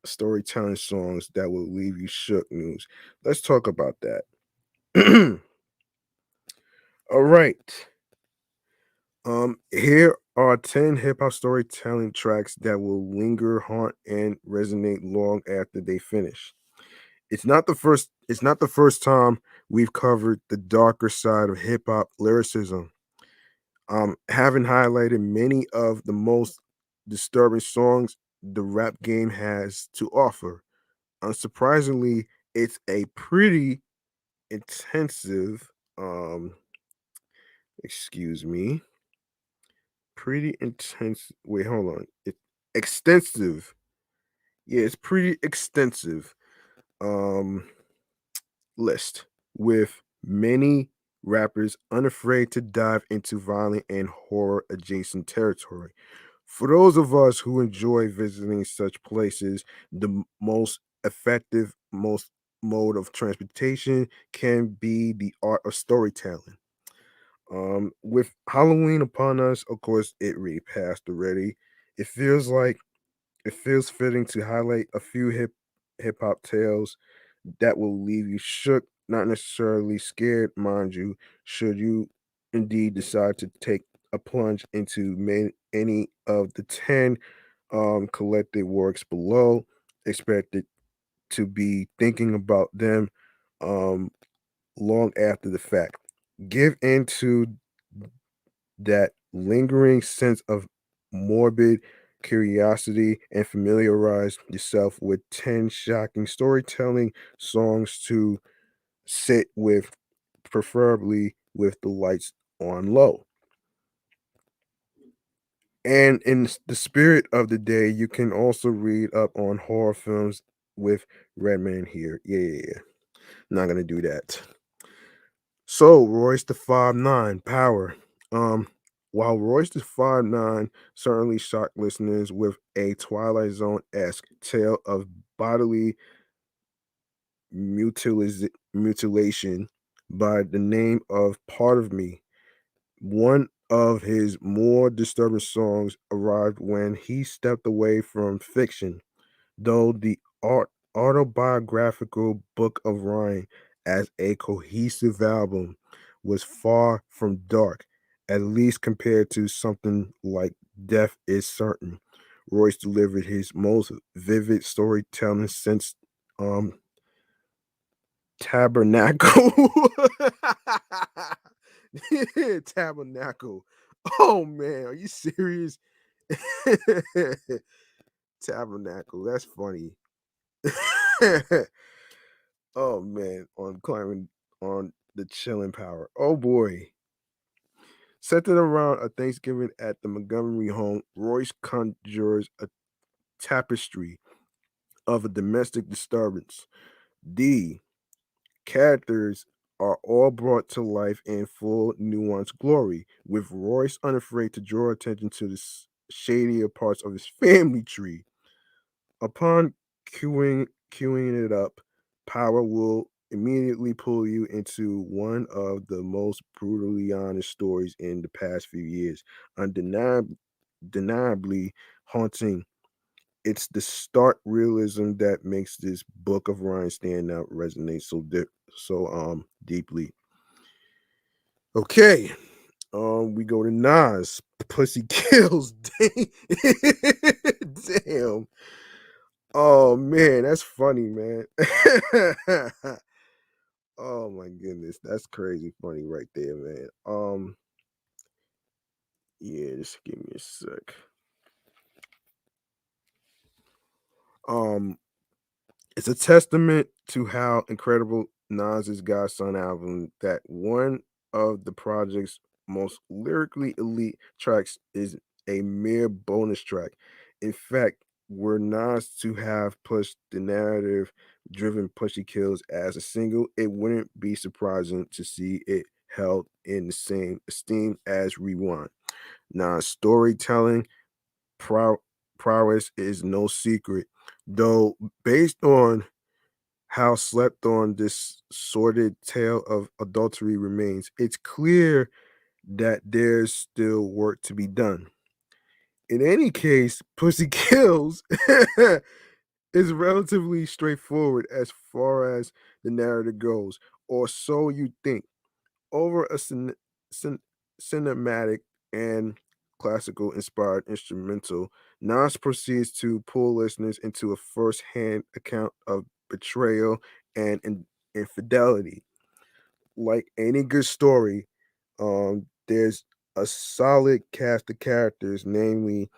storytelling songs that will leave you shook news. Let's talk about that. All right. Here are 10 hip hop storytelling tracks that will linger, haunt, and resonate long after they finish. It's not the first time we've covered the darker side of hip hop lyricism. Having highlighted many of the most disturbing songs the rap game has to offer. Unsurprisingly, it's a pretty intensive excuse me, pretty intense. Wait, hold on. Extensive. Yeah, it's pretty extensive. Um list with many rappers unafraid to dive into violent and horror adjacent territory. For those of us who enjoy visiting such places, the most effective most mode of transportation can be the art of storytelling. With Halloween upon us, of course, it really passed already. It feels like it feels fitting to highlight a few hip hop tales that will leave you shook, not necessarily scared, mind you, should you indeed decide to take a plunge into any of the 10 collected works below. Expected to be thinking about them um, long after the fact. Give into that lingering sense of morbid curiosity and familiarize yourself with 10 shocking storytelling songs to sit with, preferably with the lights on low. And in the spirit of the day, you can also read up on horror films with Redman here. Yeah. Not gonna do that. So Royce the 5'9", power. Um, while Royce the 5'9" certainly shocked listeners with a Twilight Zone-esque tale of bodily mutilation by the name of Part of Me, one of his more disturbing songs arrived when he stepped away from fiction, though the autobiographical Book of Ryan as a cohesive album was far from dark, at least compared to something like Death is Certain. Royce delivered his most vivid storytelling since um Tabernacle. Tabernacle. Oh man, are you serious? Tabernacle. That's funny. Oh man, on climbing on the chilling power. Oh boy. Centered around a Thanksgiving at the Montgomery home, Royce conjures a tapestry of a domestic disturbance. The characters are all brought to life in full nuanced glory, with Royce unafraid to draw attention to the shadier parts of his family tree. Upon queuing it up, Power will immediately pull you into one of the most brutally honest stories in the past few years, undeniably haunting. It's the stark realism that makes this Book of Ryan stand out, resonate so deeply. Okay, we go to Nas. Pussy kills. Damn. Oh man, that's funny, man. Oh my goodness, that's crazy funny right there, man. Yeah, just give me a sec. Um, it's a testament to how incredible Nas's Godson album that one of the project's most lyrically elite tracks is a mere bonus track. In fact, were Nas to have pushed the narrative driven Pushy Kills as a single, it wouldn't be surprising to see it held in the same esteem as Rewind. Nas storytelling prow- prowess is no secret, though based on how slept on this sordid tale of adultery remains, it's clear that there's still work to be done. In any case, Pussy Kills is relatively straightforward as far as the narrative goes, or so you think. Over a cin- cinematic and classical inspired instrumental, Nas proceeds to pull listeners into a first hand account of betrayal and infidelity. Like any good story, there's a solid cast of characters, namely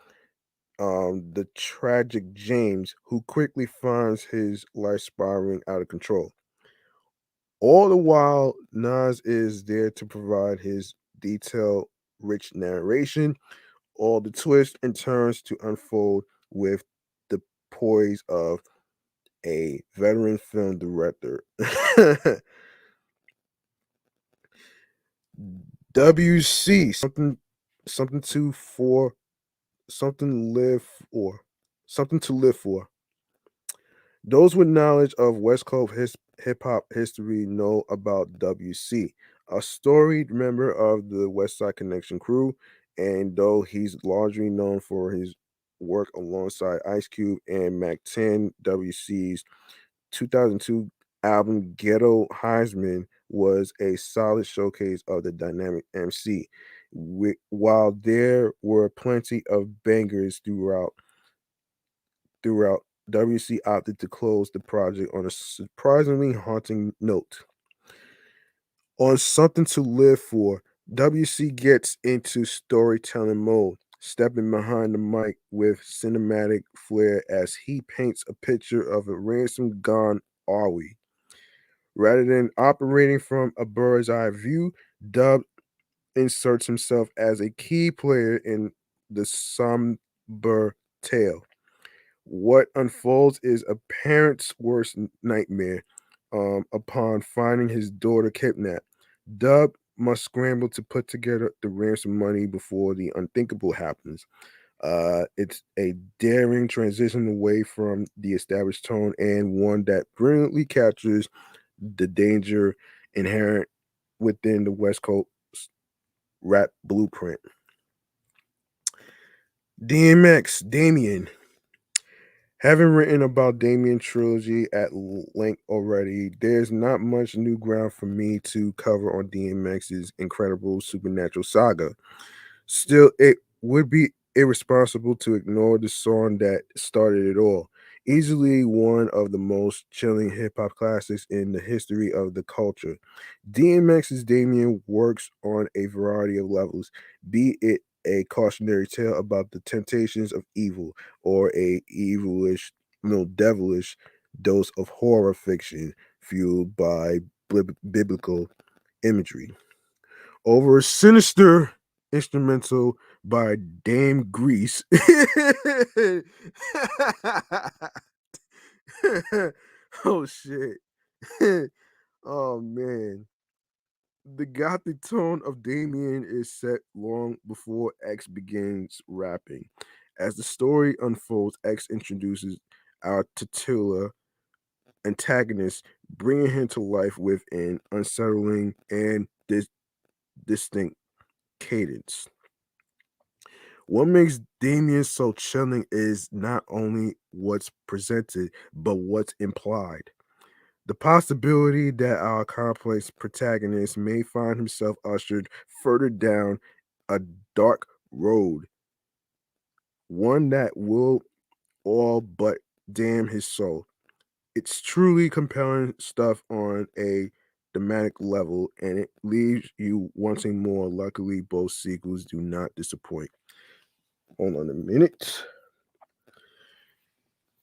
the tragic James, who quickly finds his life spiraling out of control. All the while, Nas is there to provide his detailed, rich narration, all the twists and turns to unfold with the poise of a veteran film director. WC, something to for something to live for, something to live for. Those with knowledge of West Coast hip hop history know about WC, a storied member of the West Side Connection crew, and though he's largely known for his work alongside Ice Cube and Mac 10, WC's 2002 album Ghetto Heisman was a solid showcase of the dynamic MC. While there were plenty of bangers throughout, WC opted to close the project on a surprisingly haunting note. On Something to Live For, WC gets into storytelling mode, stepping behind the mic with cinematic flair as he paints a picture of a ransom gone are we. Rather than operating from a bird's eye view, Dub inserts himself as a key player in the somber tale. What unfolds is a parent's worst nightmare upon finding his daughter kidnapped. Dub must scramble to put together the ransom money before the unthinkable happens. It's a daring transition away from the established tone and one that brilliantly captures the danger inherent within the West Coast rap blueprint. DMX, Damien. Having written about Damien trilogy at length already, there's not much new ground for me to cover on DMX's incredible supernatural saga. Still, it would be irresponsible to ignore the song that started it all. Easily one of the most chilling hip hop classics in the history of the culture. DMX's Damien works on a variety of levels, be it a cautionary tale about the temptations of evil or a evilish, devilish dose of horror fiction fueled by biblical imagery. Over a sinister instrumental by Dame Grease. Oh shit. Oh man. The gothic tone of Damien is set long before X begins rapping. As the story unfolds, X introduces our titular antagonist, bringing him to life with an unsettling and distinct cadence. What makes Damien so chilling is not only what's presented, but what's implied. The possibility that our complex protagonist may find himself ushered further down a dark road, one that will all but damn his soul. It's truly compelling stuff on a thematic level, and it leaves you wanting more. Luckily, both sequels do not disappoint. Hold on a minute.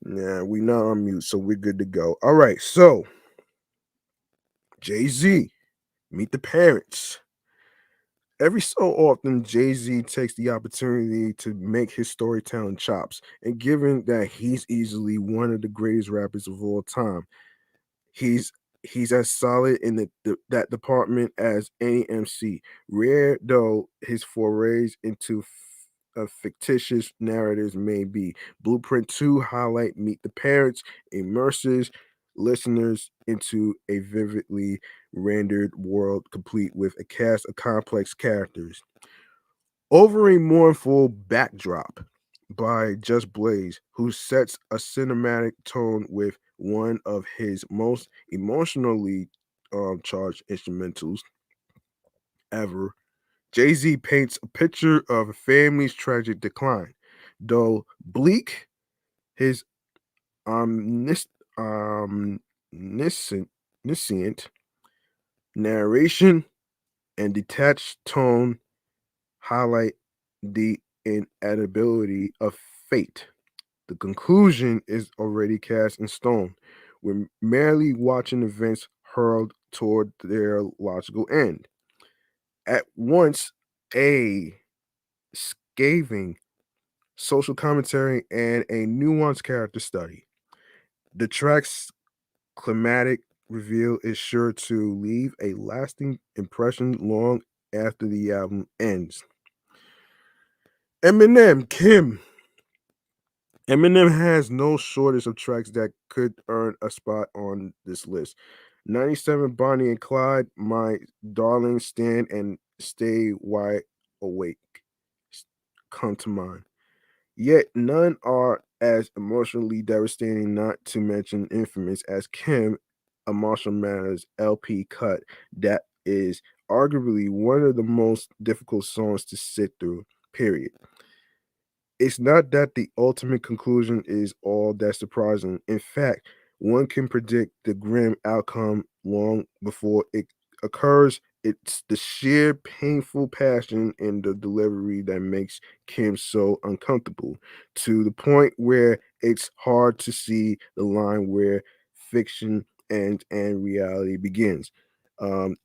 Nah, we not on mute, so we're good to go. All right, so Jay-Z, Meet the Parents. Every so often, Jay Z takes the opportunity to make his storytelling chops, and given that he's easily one of the greatest rappers of all time, he's he's as solid in that department as any MC. Rare though his forays into fictitious narratives may be, Blueprint 2 highlight Meet the Parents, immerses listeners into a vividly rendered world complete with a cast of complex characters. Over a mournful backdrop by Just Blaze, who sets a cinematic tone with one of his most emotionally charged instrumentals ever, Jay Z paints a picture of a family's tragic decline. Though bleak, his omnis- omniscient omniscient narration and detached tone highlight the inevitability of fate. The conclusion is already cast in stone. We're merely watching events hurled toward their logical end. At once a scathing social commentary and a nuanced character study. The track's climatic reveal is sure to leave a lasting impression long after the album ends. Eminem, Kim. Eminem has no shortage of tracks that could earn a spot on this list. 97 Bonnie and Clyde, My Darling Stand, and Stay Wide Awake come to mind. Yet none are as emotionally devastating, not to mention infamous, as Kim, a Marshall Mathers LP cut that is arguably one of the most difficult songs to sit through, period. It's not that the ultimate conclusion is all that surprising. In fact, one can predict the grim outcome long before it occurs. It's the sheer painful passion in the delivery that makes Kim so uncomfortable, to the point where it's hard to see the line where fiction ends and reality begins. Um,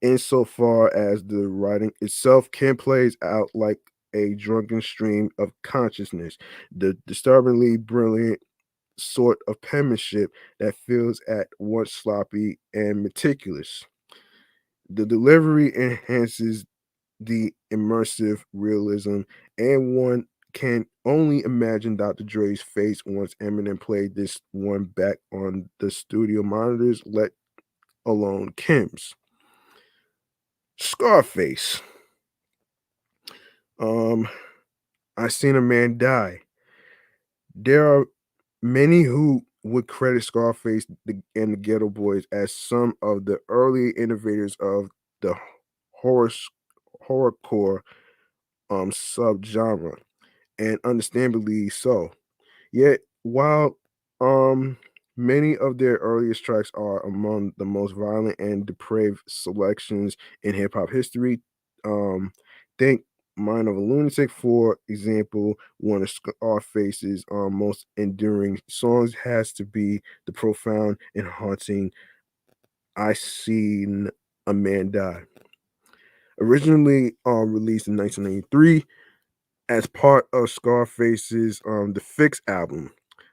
Insofar as the writing itself can plays out like a drunken stream of consciousness, the disturbingly brilliant sort of penmanship that feels at once sloppy and meticulous. The delivery enhances the immersive realism, and one can only imagine Dr. Dre's face once Eminem played this one back on the studio monitors, let alone Kim's. Scarface. Um, I seen a man die. There are many who would credit Scarface and the Ghetto Boys as some of the early innovators of the horror horrorcore subgenre, and understandably so. Yet, while um many of their earliest tracks are among the most violent and depraved selections in hip hop history, think Mind of a Lunatic, for example, one of Scarface's most enduring songs has to be the profound and haunting I Seen a Man Die. Originally released in 1993, as part of Scarface's The Fix album.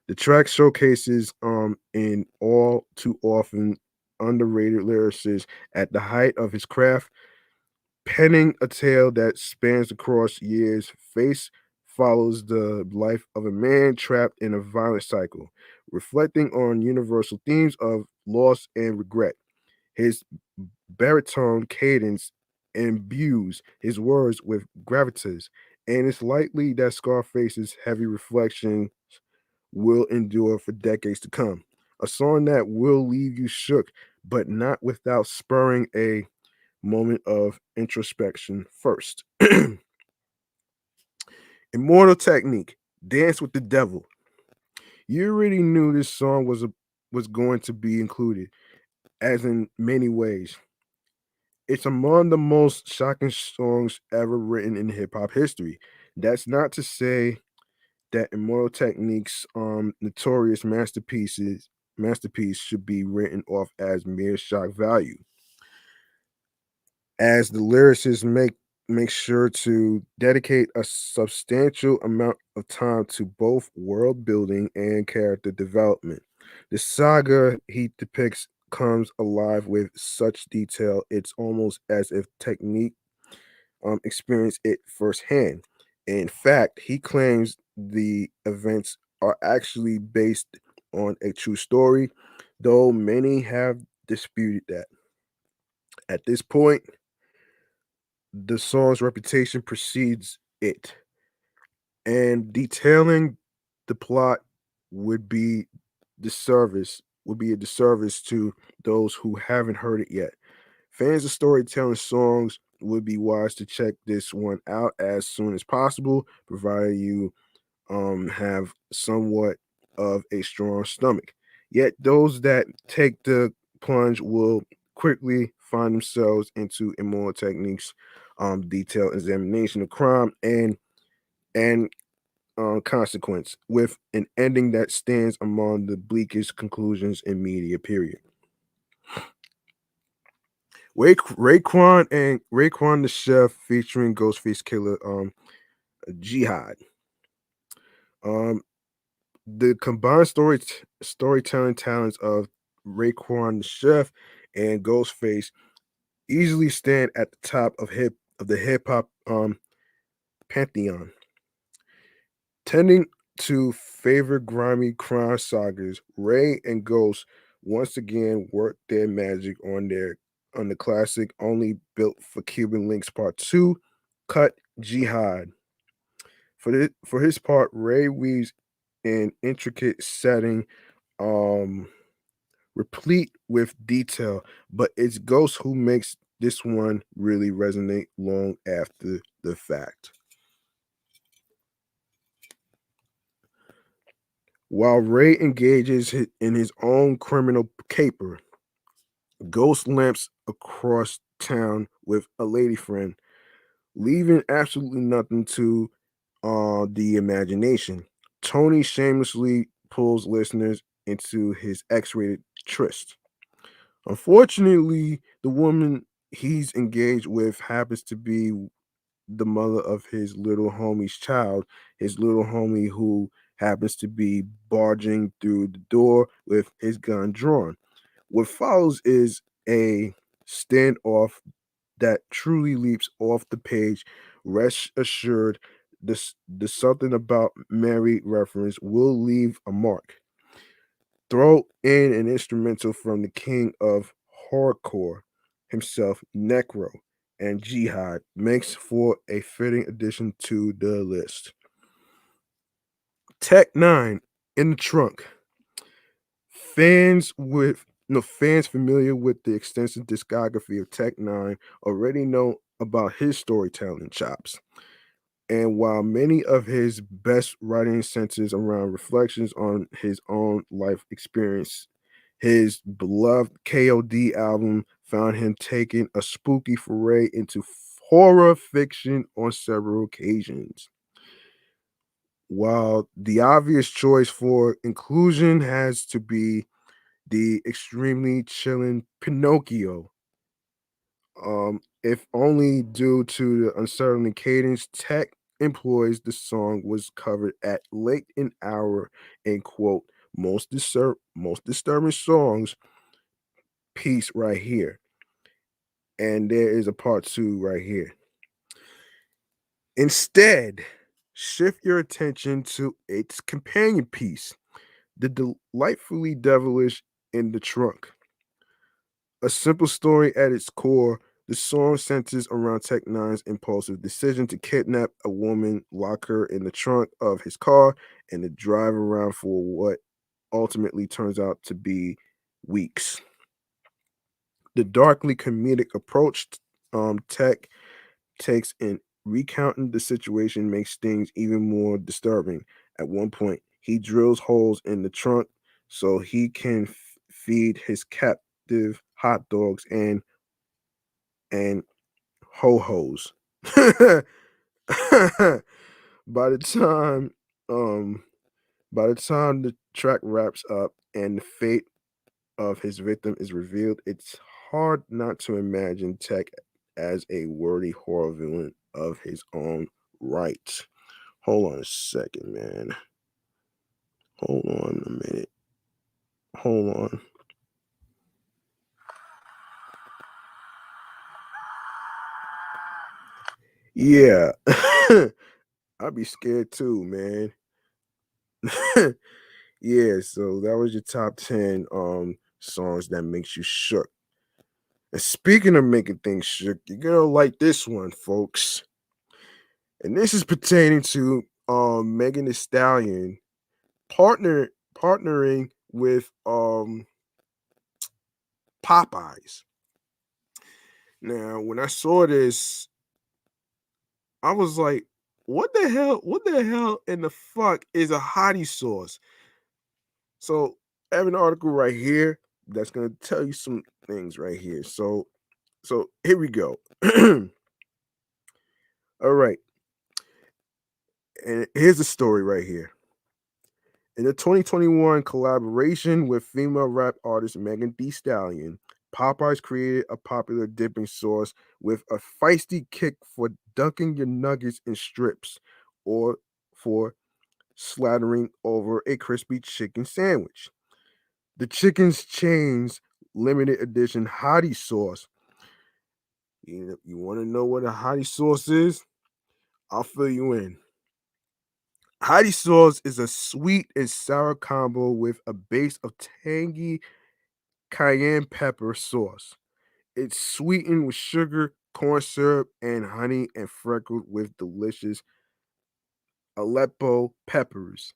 The track showcases in all too often underrated lyricist at the height of his craft, penning a tale that spans across years. Face follows the life of a man trapped in a violent cycle, reflecting on universal themes of loss and regret. His baritone cadence imbues his words with gravitas, and it's likely that Scarface's heavy reflection will endure for decades to come. A song that will leave you shook, but not without spurring a moment of introspection first. Immortal Technique, Dance with the Devil. You already knew this song was going to be included, as in many ways. It's among the most shocking songs ever written in hip hop history. That's not to say that Immortal Technique's notorious masterpiece should be written off as mere shock value. As the lyricists makes sure to dedicate a substantial amount of time to both world building and character development. The saga he depicts comes alive with such detail, it's almost as if technique experienced it firsthand. In fact, he claims the events are actually based on a true story, though many have disputed that. At this point, the song's reputation precedes it, and detailing the plot would be would be a disservice to those who haven't heard it yet. Fans of storytelling songs would be wise to check this one out as soon as possible, provided you have somewhat of a strong stomach. Yet those that take the plunge will quickly find themselves into immoral techniques, detailed examination of crime, and consequence, with an ending that stands among the bleakest conclusions in media. Period. Raekwon the Chef featuring Ghostface Killer, Jihad. Um, the combined storytelling talents of Raekwon the Chef and Ghostface easily stand at the top of the hip hop pantheon. Tending to favor grimy crime sagas, Ray and Ghost once again worked their magic on the classic only built for Cuban Links Part 2, Cut Jihad. For his part, Ray weaves an intricate setting, um, replete with detail, but it's Ghost who makes this one really resonate long after the fact. While Ray engages in his own criminal caper, Ghost lamps across town with a lady friend, leaving absolutely nothing to the imagination. Tony shamelessly pulls listeners into his X-rated tryst. Unfortunately, the woman he's engaged with happens to be the mother of his little homie's child, his little homie who happens to be barging through the door with his gun drawn. What follows is a standoff that truly leaps off the page. Rest assured, the something about Mary reference will leave a mark. Throw in an instrumental from the king of horrorcore himself, Necro, and Jihad makes for a fitting addition to the list. Tech 9 in the trunk. Fans familiar with the extensive discography of Tech 9 already know about his storytelling chops. And while many of his best writing centers around reflections on his own life experience, his beloved KOD album found him taking a spooky foray into horror fiction on several occasions. While the obvious choice for inclusion has to be the extremely chilling Pinocchio, if only due to the uncertain cadence Tech employs, the song was covered at late in hour in quote most disturbing songs piece right here. And there is a part two right here. Instead, shift your attention to its companion piece, the delightfully devilish in the trunk. A simple story at its core, the song centers around Tech Nine's impulsive decision to kidnap a woman, lock her in the trunk of his car, and to drive around for what ultimately turns out to be weeks. The darkly comedic approach Tech takes in recounting the situation makes things even more disturbing. At one point, he drills holes in the trunk so he can feed his captive hot dogs and ho hos. by the time um by the time the track wraps up and the fate of his victim is revealed, it's hard not to imagine Tech as a worthy horror villain of his own right. Hold on a second, man. Hold on a minute. Hold on. Yeah. I'd be scared too, man. Yeah, so that was your top 10 songs that makes you shook. And speaking of making things shook, you're gonna like this one, folks. And this is pertaining to Megan Thee Stallion partnering with Popeyes. Now, when I saw this, I was like, what the hell? What the hell in the fuck is a hottie sauce? So I have an article right here that's gonna tell you some things right here. So here we go. All right. And here's the story right here. In a 2021 collaboration with female rap artist Megan Thee Stallion, Popeyes created a popular dipping sauce with a feisty kick for dunking your nuggets in strips or for slathering over a crispy chicken sandwich. The Chicken's Chainz limited edition hottie sauce. You want to know what a hottie sauce is? I'll fill you in. Hottie sauce is a sweet and sour combo with a base of tangy cayenne pepper sauce. It's sweetened with sugar, corn syrup, and honey, and freckled with delicious Aleppo peppers.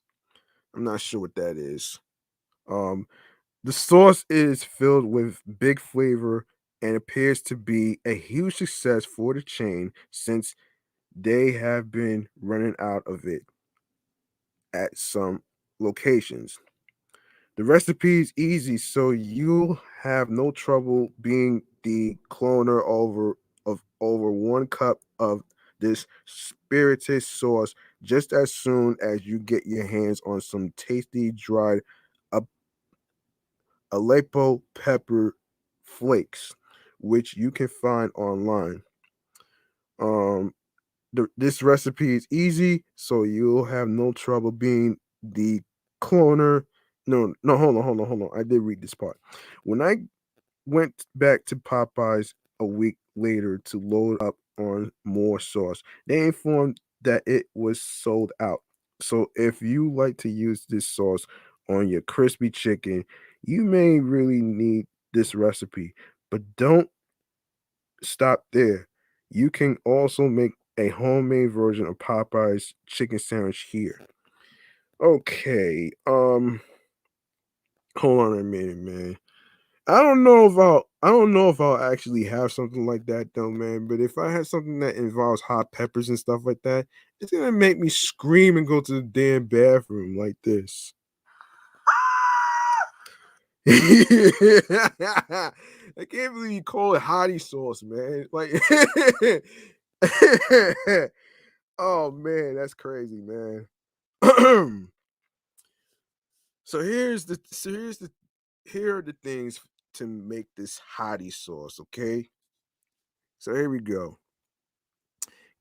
I'm not sure what that is. Um, the sauce is filled with big flavor and appears to be a huge success for the chain since they have been running out of it at some locations. The recipe is easy, so you'll have no trouble being the cloner over 1 cup of this spirited sauce just as soon as you get your hands on some tasty dried A- Aleppo pepper flakes, which you can find online. Um, this recipe is easy, so you'll have no trouble being the cloner. No, hold on. I did read this part. When I went back to Popeyes a week later to load up on more sauce, they informed that it was sold out. So if you like to use this sauce on your crispy chicken, you may really need this recipe. But don't stop there. You can also make a homemade version of Popeye's chicken sandwich here. Okay. Hold on a minute, man. I don't know if I'll actually have something like that though, man. But if I have something that involves hot peppers and stuff like that, it's gonna make me scream and go to the damn bathroom like this. I can't believe you call it hottie sauce, man. Like, oh man, that's crazy, man. Here are the things to make this hottie sauce, okay? So here we go.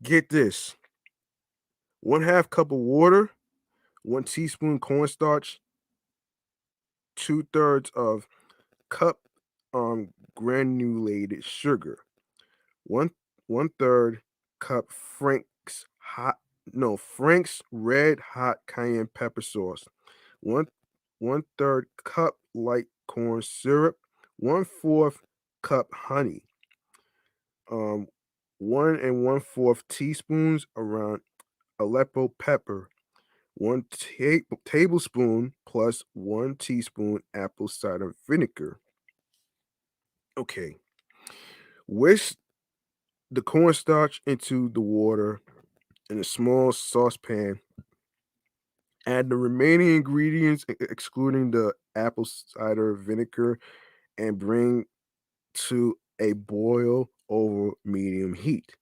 Get this: 1/2 cup of water, 1 teaspoon cornstarch, 2/3 of cup granulated sugar, one 1/3 cup Frank's red hot cayenne pepper sauce, one 1/3 cup light corn syrup, 1/4 cup honey, um 1 1/4 teaspoons around Aleppo pepper, 1 tablespoon plus 1 teaspoon apple cider vinegar. Okay, whisk the cornstarch into the water in a small saucepan. Add the remaining ingredients, excluding the apple cider vinegar, and bring to a boil over medium heat.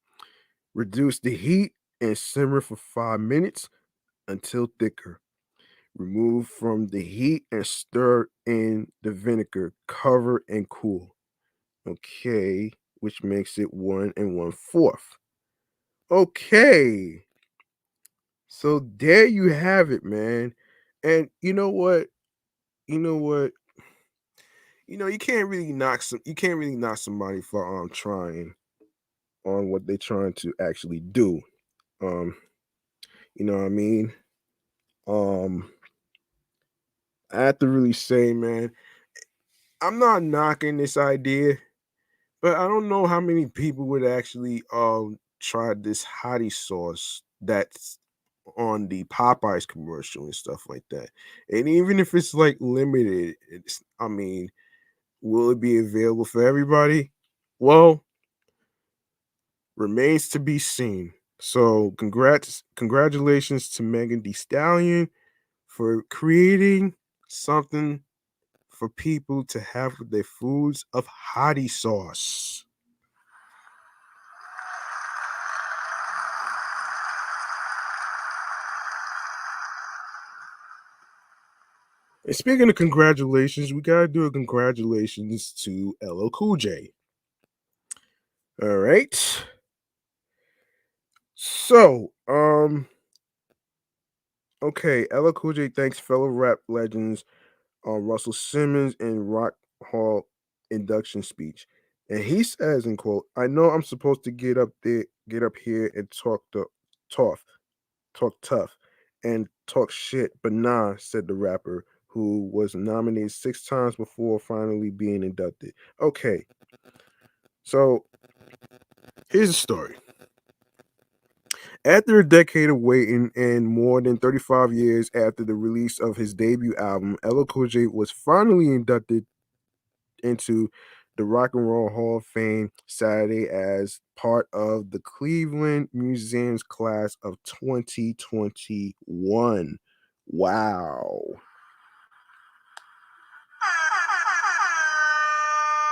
Reduce the heat and simmer for 5 minutes until thicker. Remove from the heat and stir in the vinegar. Cover and cool. Okay, which makes it 1 1/4. Okay. So there you have it, man. And you know what? You know what? You can't really knock somebody for trying on what they're trying to actually do. Um, you know what I mean? Um, I have to really say, man, I'm not knocking this idea, but I don't know how many people would actually try this hottie sauce that's on the Popeyes commercial and stuff like that. And even if it's like limited, I mean, will it be available for everybody? Well, remains to be seen. So congratulations to Megan Thee Stallion for creating something for people to have with their foods of hottie sauce. And speaking of congratulations, we gotta do a congratulations to LL Cool J. All right. So, okay, LL Cool J thanks fellow rap legends Russell Simmons in Rock Hall induction speech. And he says, in quote, I know I'm supposed to get up here and tough, talk tough, and talk shit, but nah, said the rapper who was nominated 6 times before finally being inducted. Okay, so here's the story. After a decade of waiting and more than 35 years after the release of his debut album, LL Cool J was finally inducted into the Rock and Roll Hall of Fame Saturday as part of the Cleveland Museum's class of 2021. Wow.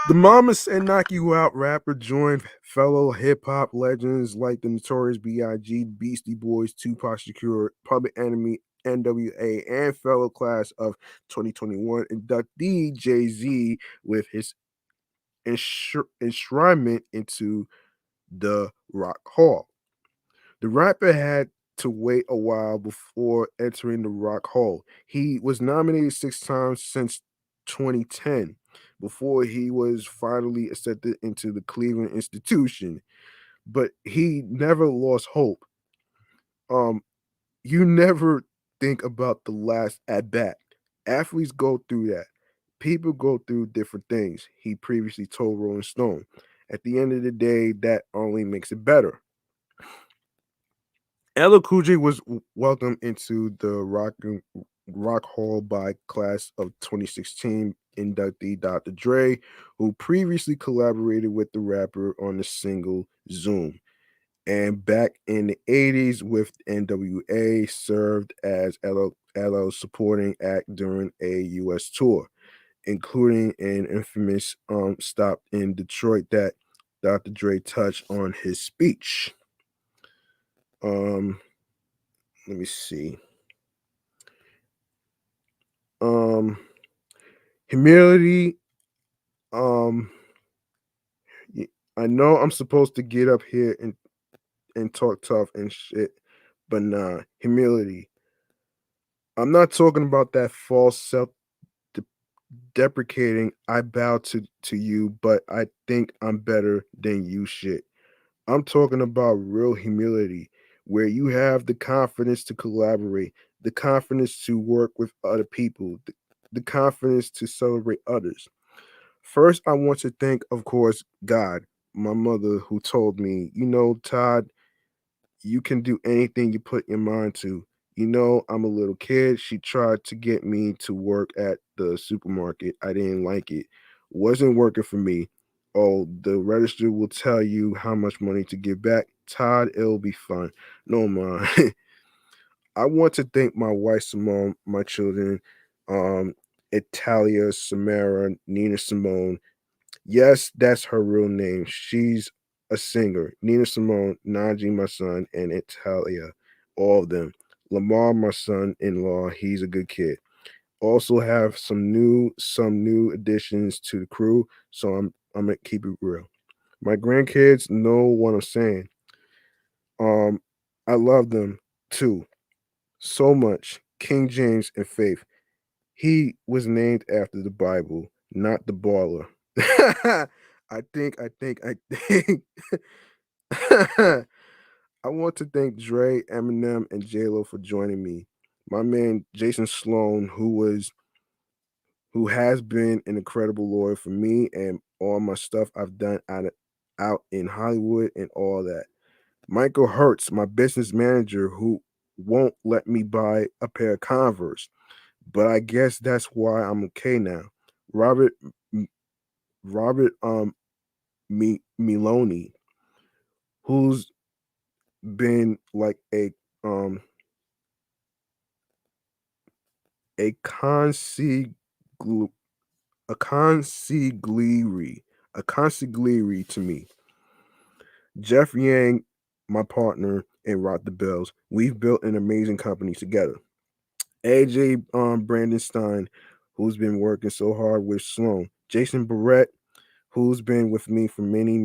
The Mama Said Knock You Out rapper joined fellow hip hop legends like the Notorious B.I.G., Beastie Boys, Tupac Shakur, Public Enemy, NWA, and fellow class of 2021 inductee Jay-Z with his enshrinement into the Rock Hall. The rapper had to wait a while before entering the Rock Hall. He was nominated 6 times since 2010 before he was finally accepted into the Cleveland institution, but he never lost hope. Um, you never think about the last at bat. Athletes go through that. People go through different things. He previously told Rolling Stone. At the end of the day, that only makes it better. LL Cool J was welcomed into the Rock Hall by class of 2016 inductee Dr. Dre, who previously collaborated with the rapper on the single Zoom. And back in the 80s with NWA, served as LL's supporting act during a U.S. tour, including an infamous stop in Detroit that Dr. Dre touched on his speech. Let me see. Humility. Um, I know I'm supposed to get up here and talk tough and shit, but nah, humility. I'm not talking about that false self deprecating. I bow to you, but I think I'm better than you shit. I'm talking about real humility, where you have the confidence to collaborate, the confidence to work with other people, the confidence to celebrate others. First, I want to thank, of course, God, my mother, who told me, Todd, you can do anything you put your mind to. I'm a little kid. She tried to get me to work at the supermarket. I didn't like it. Wasn't working for me. Oh, the register will tell you how much money to give back. Todd, it'll be fun. No, man. I want to thank my wife, Simone, my children, um, Italia, Samara, Nina Simone. Yes, that's her real name. She's a singer. Nina Simone, Najee, my son, and Italia, all of them. Lamar, my son-in-law, he's a good kid. Also have some new additions to the crew, so I'm gonna keep it real. My grandkids know what I'm saying. Um, I love them too so much. King James and Faith. He was named after the Bible, not the baller. I think. I want to thank Dre, Eminem, and J-Lo for joining me. My man Jason Sloan, who has been an incredible lawyer for me and all my stuff I've done out in Hollywood and all that. Michael Hertz, my business manager, who won't let me buy a pair of Converse, but I guess that's why I'm okay now. Robert Robert Miloni, who's been like a consigliere a consigliere a consigliere to me. Jeff Yang, my partner in Rock the Bells, we've built an amazing company together. AJ Brandon Stein, who's been working so hard with Sloan. Jason Barrett, who's been with me for many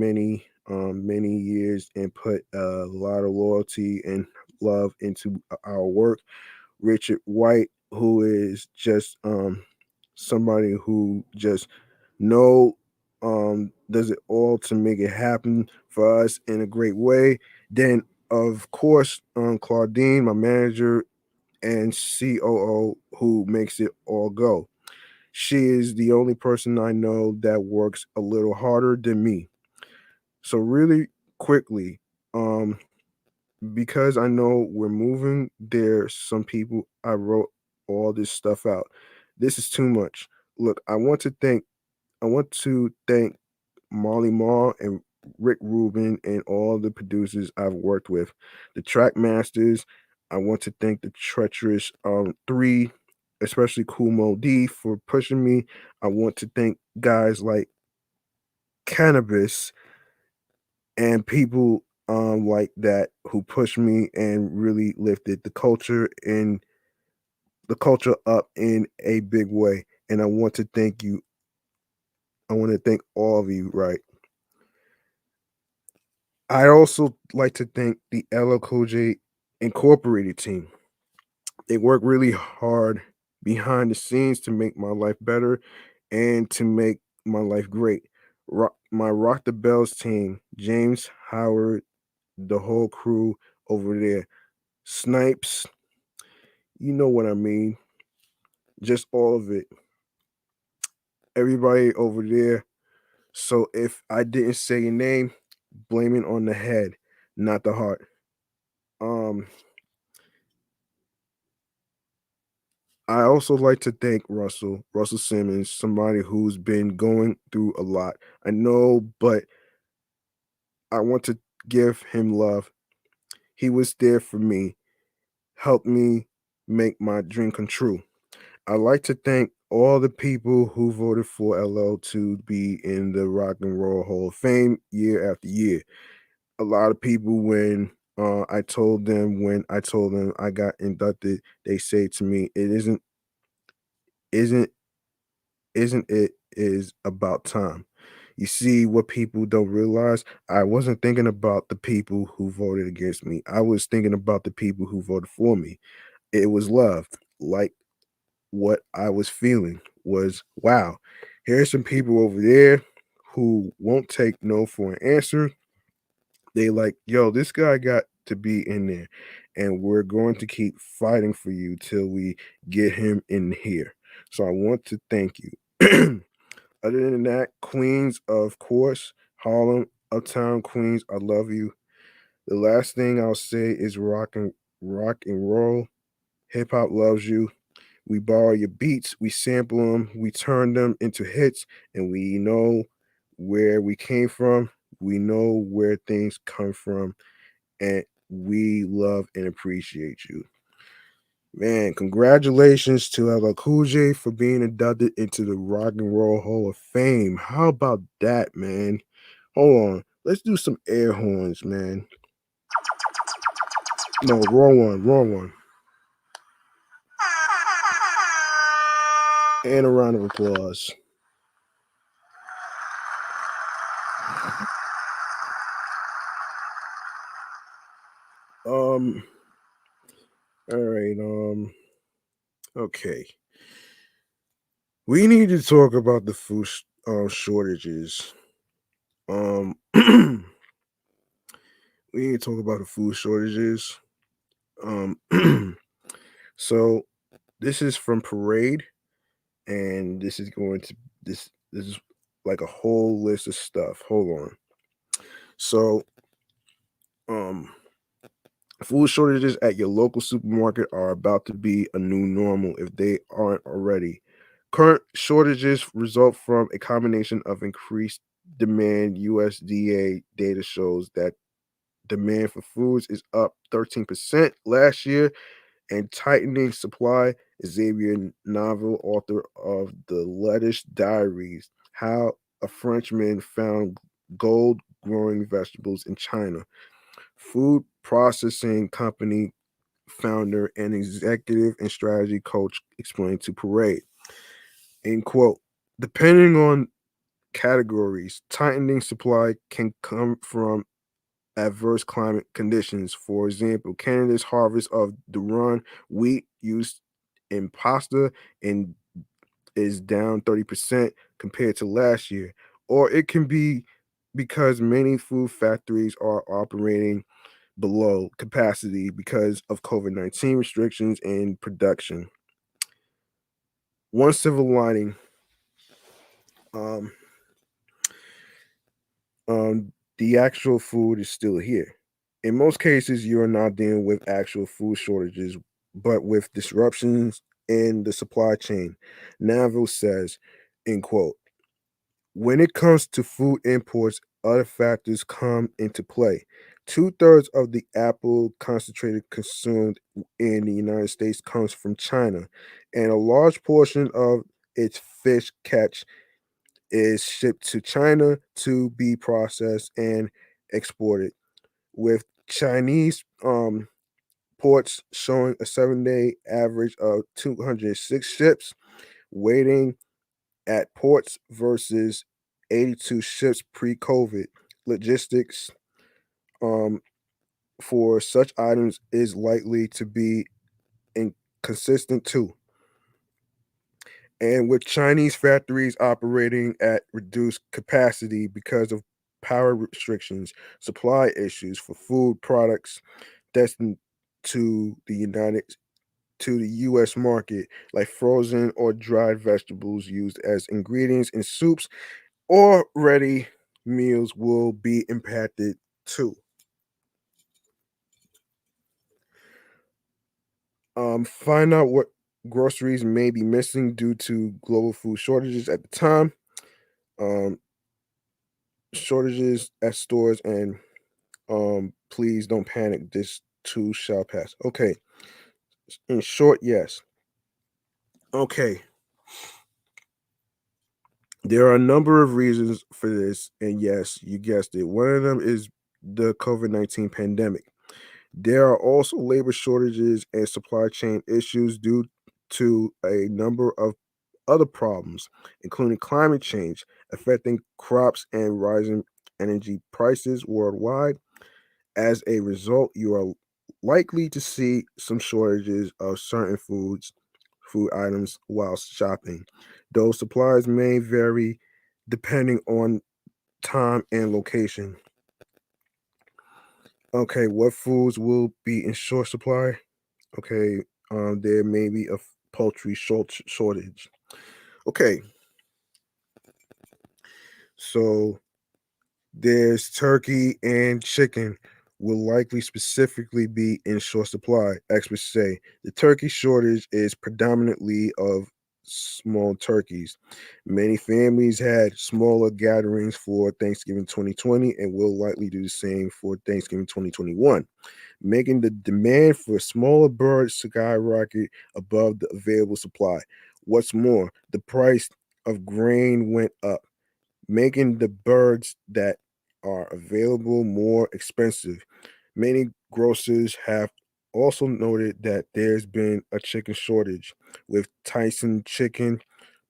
years and put a lot of loyalty and love into our work. Richard White, who is just somebody who just know does it all to make it happen for us in a great way. Then of course Claudine, my manager and COO, who makes it all go. She is the only person I know that works a little harder than me. So really quickly, because I know we're moving, there's some people I wrote all this stuff out. This is too much. Look, I want to thank Molly Marr and Rick Rubin and all the producers I've worked with. The track masters, I want to thank the treacherous three, especially Kumo D for pushing me. I want to thank guys like Cannabis and people like that who pushed me and really lifted the culture up in a big way. And I want to thank you. I want to thank all of you, right? I also like to thank the LL Cool J Incorporated team. They work really hard behind the scenes to make my life better and to make my life great. My Rock the Bells team, James Howard, the whole crew over there, Snipes, you know what I mean. Just all of it. Everybody over there. So if I didn't say your name, blame it on the head, not the heart. Um, I also like to thank Russell Simmons, somebody who's been going through a lot. I know, but I want to give him love. He was there for me, helped me make my dream come true. I like to thank all the people who voted for LL to be in the Rock and Roll Hall of Fame year after year. A lot of people, when I told them I got inducted, they say to me, "It isn't isn't it is about time." You see, what people don't realize, I wasn't thinking about the people who voted against me. I was thinking about the people who voted for me. It was love. Like what I was feeling was, wow, here's some people over there who won't take no for an answer. They like, yo, this guy got to be in there, and we're going to keep fighting for you till we get him in here. So I want to thank you. Other than that, Queens, of course, Harlem, Uptown Queens, I love you. The last thing I'll say is rock and roll. Hip hop loves you. We borrow your beats, we sample them, we turn them into hits, and we know where we came from. We know where things come from, and we love and appreciate you. Man, congratulations to LL Cool J for being inducted into the Rock and Roll Hall of Fame. How about that, man? Hold on. Let's do some air horns, man. No, wrong one, wrong one. And a round of applause. All right. Okay. We need to talk about the food shortages. We need to talk about the food shortages. Um, so this is from Parade, and this is like a whole list of stuff. Hold on. So, um, food shortages at your local supermarket are about to be a new normal if they aren't already. Current shortages result from a combination of increased demand. USDA data shows that demand for foods is up 13% last year and tightening supply. Xavier Novel, author of The Lettuce Diaries, How a Frenchman Found Gold Growing Vegetables in China. Food processing company founder and executive and strategy coach explained to Parade. In quote, depending on categories, tightening supply can come from adverse climate conditions. For example, Canada's harvest of durum wheat used in pasta and is down 30% compared to last year. Or it can be because many food factories are operating below capacity because of COVID-19 restrictions in production. One silver lining, um, the actual food is still here. In most cases, you are not dealing with actual food shortages, but with disruptions in the supply chain. Navel says, in quote, when it comes to food imports, other factors come into play. Two-thirds of the apple concentrated consumed in the United States comes from China, and a large portion of its fish catch is shipped to China to be processed and exported. With Chinese ports showing a 7-day average of 206 ships waiting at ports versus 82 ships pre-COVID. Logistics um, for such items is likely to be inconsistent too. And with Chinese factories operating at reduced capacity because of power restrictions, supply issues for food products destined to the United to the US market, like frozen or dried vegetables used as ingredients in soups or ready meals, will be impacted too. Find out what groceries may be missing due to global food shortages at the time. Um, Shortages at stores, and please don't panic. This too shall pass. Okay. In short, yes. Okay. There are a number of reasons for this, and yes, you guessed it. One of them is the COVID-19 pandemic. There are also labor shortages and supply chain issues due to a number of other problems, including climate change affecting crops and rising energy prices worldwide. As a result, you are likely to see some shortages of certain food items while shopping. Those supplies may vary depending on time and location. Okay, what foods will be in short supply? Okay, there may be a poultry shortage. Okay, so there's turkey and chicken will likely specifically be in short supply. Experts say the turkey shortage is predominantly of small turkeys. Many families had smaller gatherings for Thanksgiving 2020 and will likely do the same for Thanksgiving 2021, making the demand for smaller birds skyrocket above the available supply. What's more, the price of grain went up, making the birds that are available more expensive. Many grocers have also noted that there's been a chicken shortage, with Tyson Chicken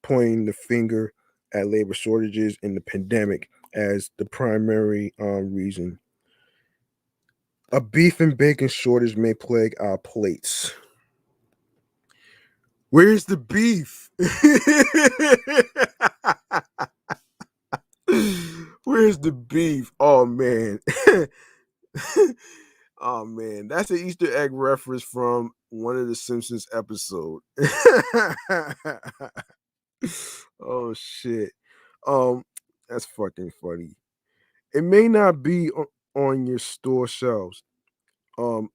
pointing the finger at labor shortages in the pandemic as the primary reason. A beef and bacon shortage may plague our plates. Where's the beef? Where's the beef? Oh man. Oh man, that's an Easter egg reference from one of the Simpsons episode. Oh shit. Um, that's fucking funny. It may not be on your store shelves. Um,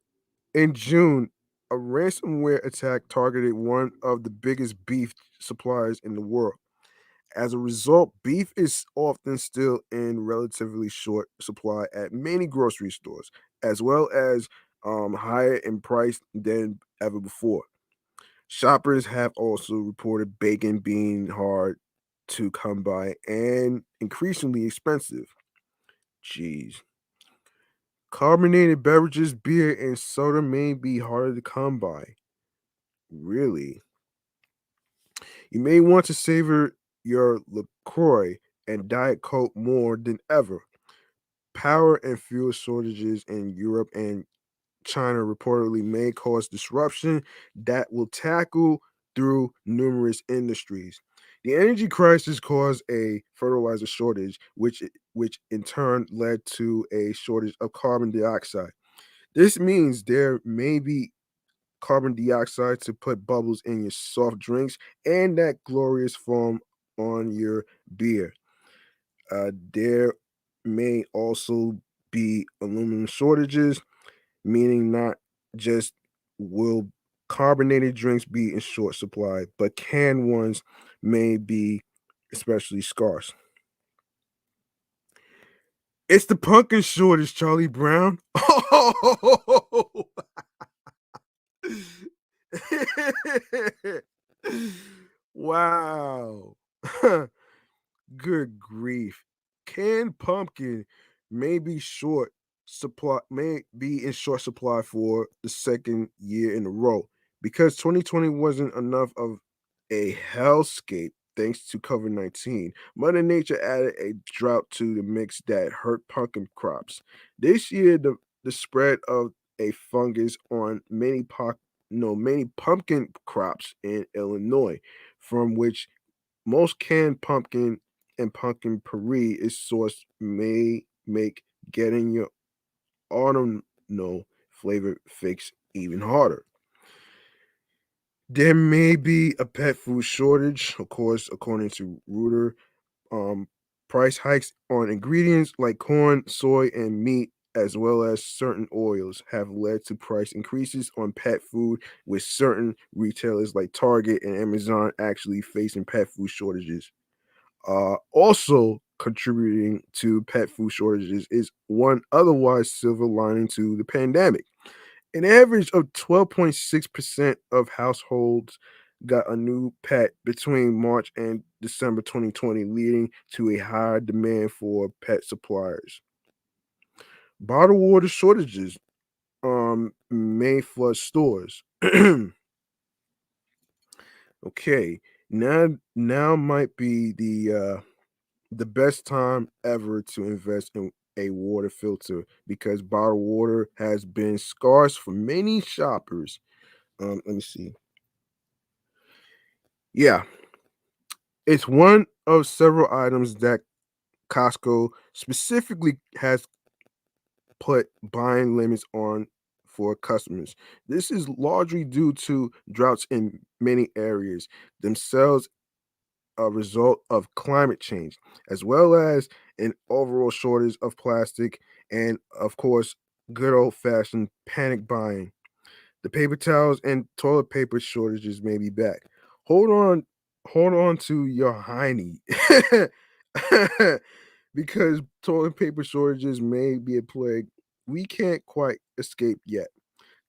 in June, a ransomware attack targeted one of the biggest beef suppliers in the world. As a result, beef is often still in relatively short supply at many grocery stores, as well as higher in price than ever before. Shoppers have also reported bacon being hard to come by and increasingly expensive. Jeez. Carbonated beverages, beer, and soda may be harder to come by. Really? You may want to savor your LaCroix and Diet Coke more than ever. Power and fuel shortages in Europe and China reportedly may cause disruption that will tackle through numerous industries. The energy crisis caused a fertilizer shortage, which in turn led to a shortage of carbon dioxide. This means there may be carbon dioxide to put bubbles in your soft drinks and that glorious foam on your beer. There may also be aluminum shortages, meaning not just will carbonated drinks be in short supply, but canned ones may be especially scarce. It's the pumpkin shortage, Charlie Brown. Wow. Good grief. Canned pumpkin may be in short supply for the second year in a row because 2020 wasn't enough of a hellscape thanks to COVID-19. Mother Nature added a drought to the mix that hurt pumpkin crops. This year the spread of a fungus on many pumpkin crops in Illinois, from which most canned pumpkin and pumpkin puree is sourced, may make getting your autumnal flavor fix even harder. There may be a pet food shortage, of course, according to Reuter. Um, Price hikes on ingredients like corn, soy, and meat, as well as certain oils, have led to price increases on pet food, with certain retailers like Target and Amazon actually facing pet food shortages. Also contributing to pet food shortages is one otherwise silver lining to the pandemic. An average of 12.6% of households got a new pet between March and December 2020, leading to a higher demand for pet suppliers. Bottled water shortages may flood stores. Okay, now might be the best time ever to invest in a water filter because bottled water has been scarce for many shoppers. Let me see. Yeah, it's one of several items that Costco specifically has put buying limits on for customers. This is largely due to droughts in many areas, themselves a result of climate change, as well as an overall shortage of plastic and, of course, good old fashioned panic buying. The paper towels and toilet paper shortages may be back. Hold on, hold on to your hiney. Because toilet paper shortages may be a plague we can't quite escape yet.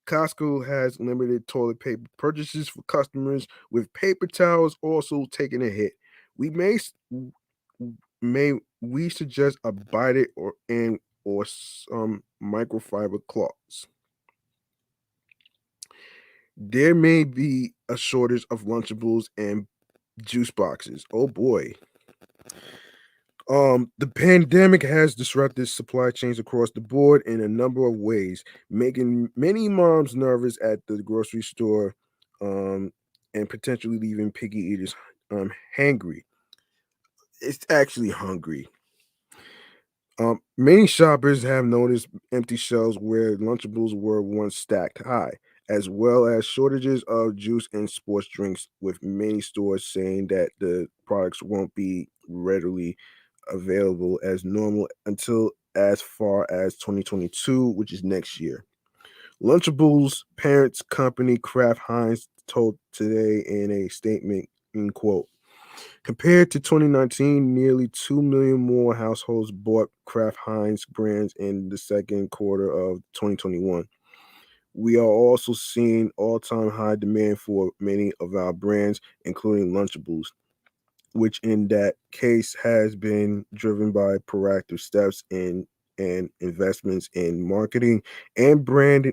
Costco has limited toilet paper purchases for customers, with paper towels also taking a hit. We may we suggest a bite it or some microfiber cloths. There may be a shortage of Lunchables and juice boxes. Oh boy. The pandemic has disrupted supply chains across the board in a number of ways, making many moms nervous at the grocery store, um, and potentially leaving picky eaters hangry. It's actually hungry. Many shoppers have noticed empty shelves where Lunchables were once stacked high, as well as shortages of juice and sports drinks, with many stores saying that the products won't be readily available as normal until as far as 2022, which is next year. Lunchables parents company Kraft Heinz told today in a statement, in quote, compared to 2019, nearly 2 million more households bought Kraft Heinz brands in the second quarter of 2021. We are also seeing all time high demand for many of our brands, including Lunchables, which in that case has been driven by proactive steps in and investments in marketing and brand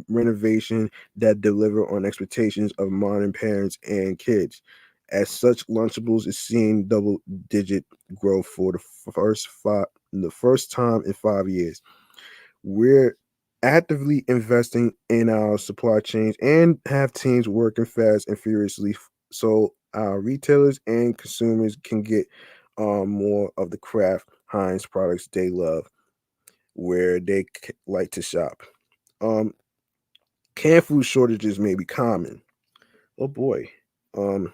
renovation that deliver on expectations of modern parents and kids. As such, Lunchables is seeing double-digit growth for the first time in 5 years. We're actively investing in our supply chains and have teams working fast and furiously so our retailers and consumers can get more of the Kraft Heinz products they love where they like to shop. Um, Canned food shortages may be common. Oh boy. Um,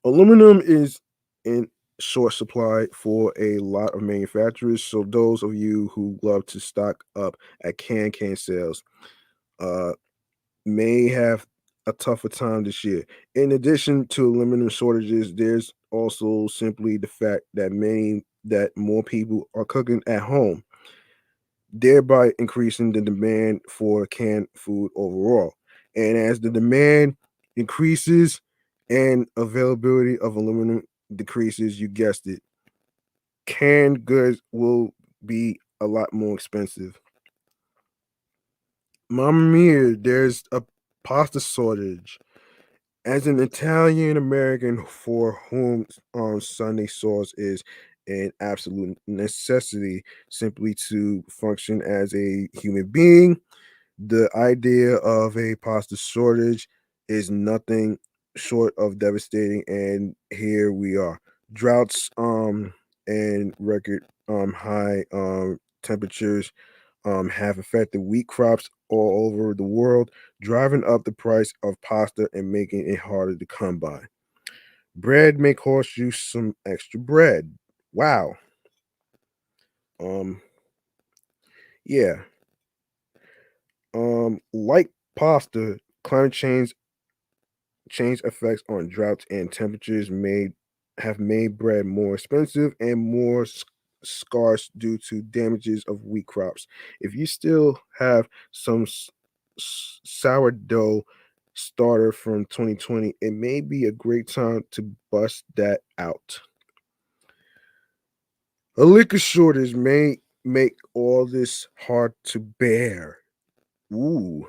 Aluminum is in short supply for a lot of manufacturers. So those of you who love to stock up at can sales uh, may have a tougher time this year. In addition to aluminum shortages, there's also simply the fact that more people are cooking at home, thereby increasing the demand for canned food overall. And as the demand increases and availability of aluminum decreases, you guessed it, canned goods will be a lot more expensive. Mamma mia, there's a pasta shortage. As an Italian American for whom Sunday sauce is an absolute necessity simply to function as a human being, the idea of a pasta shortage is nothing short of devastating, and here we are. Droughts and record high temperatures have affected wheat crops all over the world, driving up the price of pasta and making it harder to come by. Bread may cost you some extra bread. Wow. Um yeah. Like pasta, climate change effects on droughts and temperatures made have made bread more expensive and more scarce due to damages of wheat crops. If you still have some sourdough starter from 2020, it may be a great time to bust that out. A liquor shortage may make all this hard to bear. Ooh.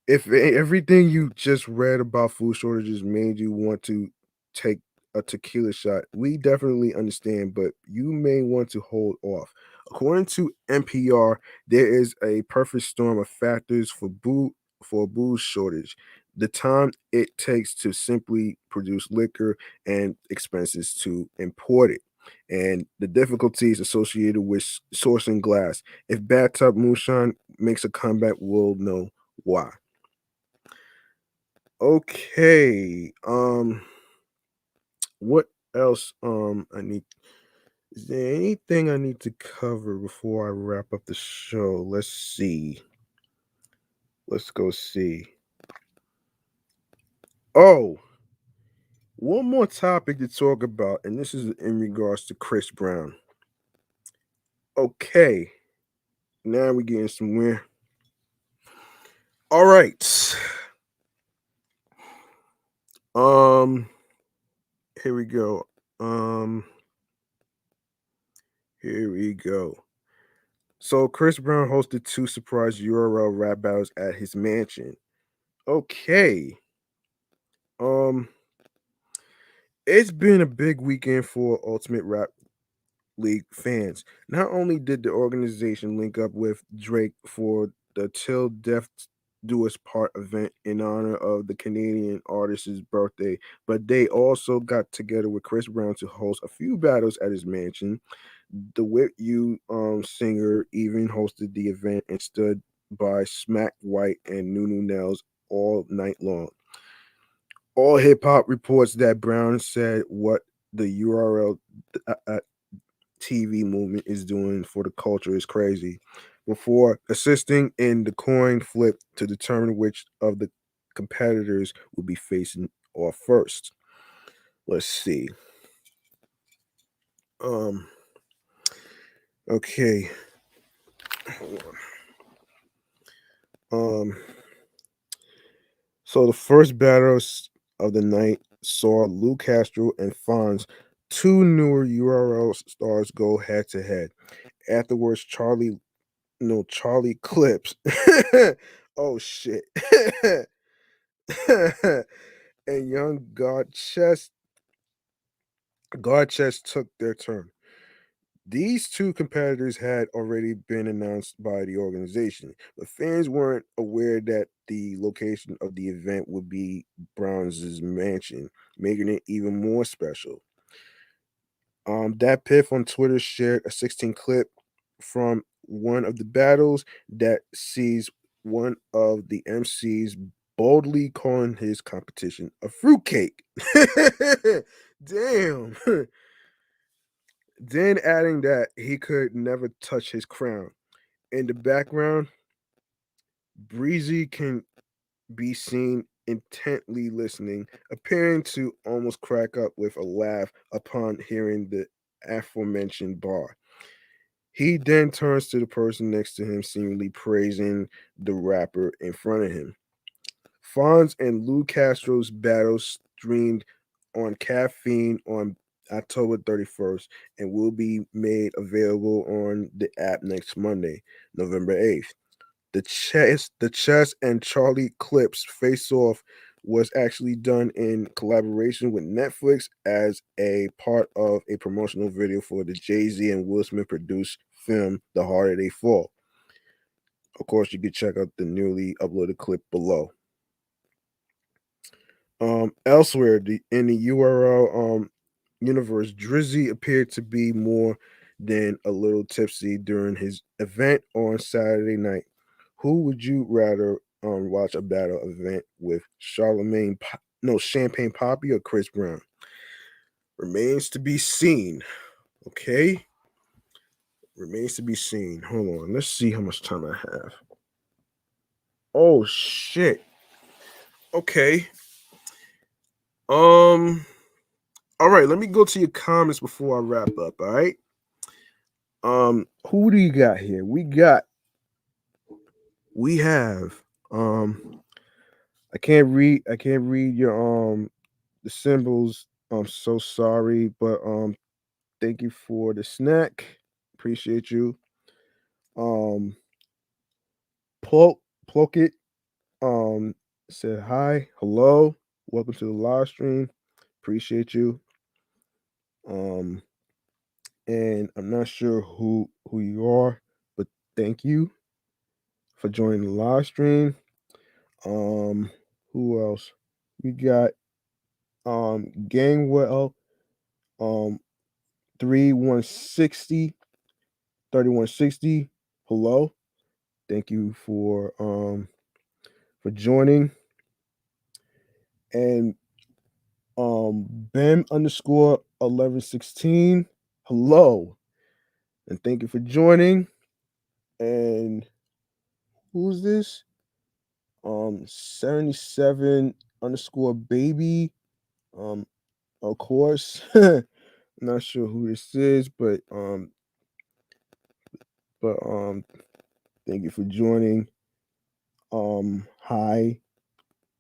If everything you just read about food shortages made you want to take a tequila shot, we definitely understand, but you may want to hold off. According to NPR, there is a perfect storm of factors for a booze shortage. The time it takes to simply produce liquor and expenses to import it. And the difficulties associated with sourcing glass. If bathtub moonshine makes a comeback, we'll know why. Okay. What else? I need. Is there anything I need to cover before I wrap up the show? Let's see. Let's go see. Oh, one more topic to talk about, and this is in regards to Chris Brown. Okay. Now we're getting somewhere. All right. Um. Here we go. Um. Here we go. So Chris Brown hosted two surprise URL rap battles at his mansion. Okay. Um It's been a big weekend for Ultimate Rap League fans. Not only did the organization link up with Drake for the Till Death Do Us Part event in honor of the Canadian artist's birthday, but they also got together with Chris Brown to host a few battles at his mansion. The With You singer even hosted the event and stood by Smack White and Nunu Nails all night long. All hip hop reports that Brown said what the URL TV movement is doing for the culture is crazy. Before assisting in the coin flip to determine which of the competitors will be facing off first. Let's see. Um. Okay. Hold on. So the first battles of the night saw Lou Castro and Fonz, two newer URL stars, go head to head. Afterwards, Charlie Clips. Oh shit. And young God Chest took their turn. These two competitors had already been announced by the organization, but fans weren't aware that the location of the event would be Brown's mansion, making it even more special. Dat Piff on Twitter shared a 16 clip from one of the battles that sees one of the MCs boldly calling his competition a fruitcake. Damn. Then adding that he could never touch his crown. In the background, Breezy can be seen intently listening, appearing to almost crack up with a laugh upon hearing the aforementioned bar. He then turns to the person next to him, seemingly praising the rapper in front of him. Fonz and Lou Castro's battle streamed on Caffeine on October 31st and will be made available on the app next Monday, November 8th. The Chess and Charlie Clips face off was actually done in collaboration with Netflix as a part of a promotional video for the Jay-Z and Will Smith produced film The Harder They Fall. Of course, you can check out the newly uploaded clip below. Elsewhere, in the URL universe, Drizzy appeared to be more than a little tipsy during his event on Saturday night. Who would you rather watch a battle event with, Champagne Poppy or Chris Brown? Remains to be seen. Okay, remains to be seen. Hold on, let's see how much time I have. Oh shit. Okay. All right, let me go to your comments before I wrap up. All right. Who do you got here? We have I can't read your the symbols. I'm so sorry, but thank you for the snack. Appreciate you. Um Pluck it said hi, hello, welcome to the live stream. Appreciate you. Um and I'm not sure who you are, but thank you for joining the live stream. Um, who else? We got Gangwell, um 3160 3160. Hello. Thank you for joining. And Bem underscore 1116. Hello. And thank you for joining. And who's this? 77 underscore baby. Of course. Not sure who this is, but thank you for joining. Hi.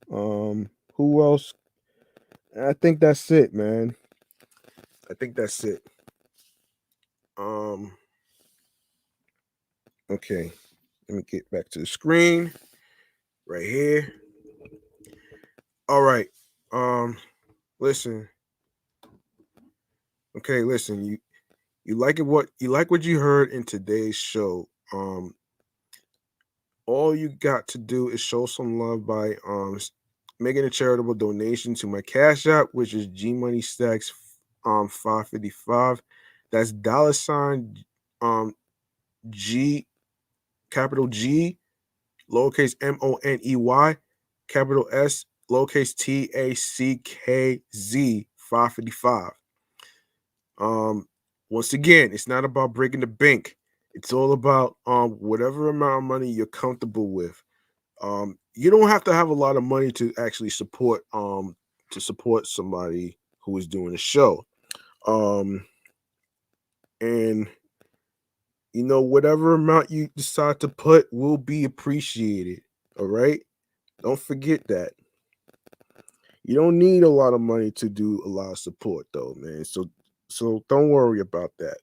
Who else? I think that's it, man. I think that's it. Um okay. Let me get back to the screen right here. All right. Listen. Okay, listen, you like what you heard in today's show. All you got to do is show some love by making a charitable donation to my Cash App, which is G Money Stacks 555. That's $ um G capital G lowercase MONEY capital S lowercase TACKZ 555. Once again, it's not about breaking the bank. It's all about whatever amount of money you're comfortable with. You don't have to have a lot of money to actually support somebody who is doing a show. Um and whatever amount you decide to put will be appreciated. All right? Don't forget that. You don't need a lot of money to do a lot of support though, man. So don't worry about that.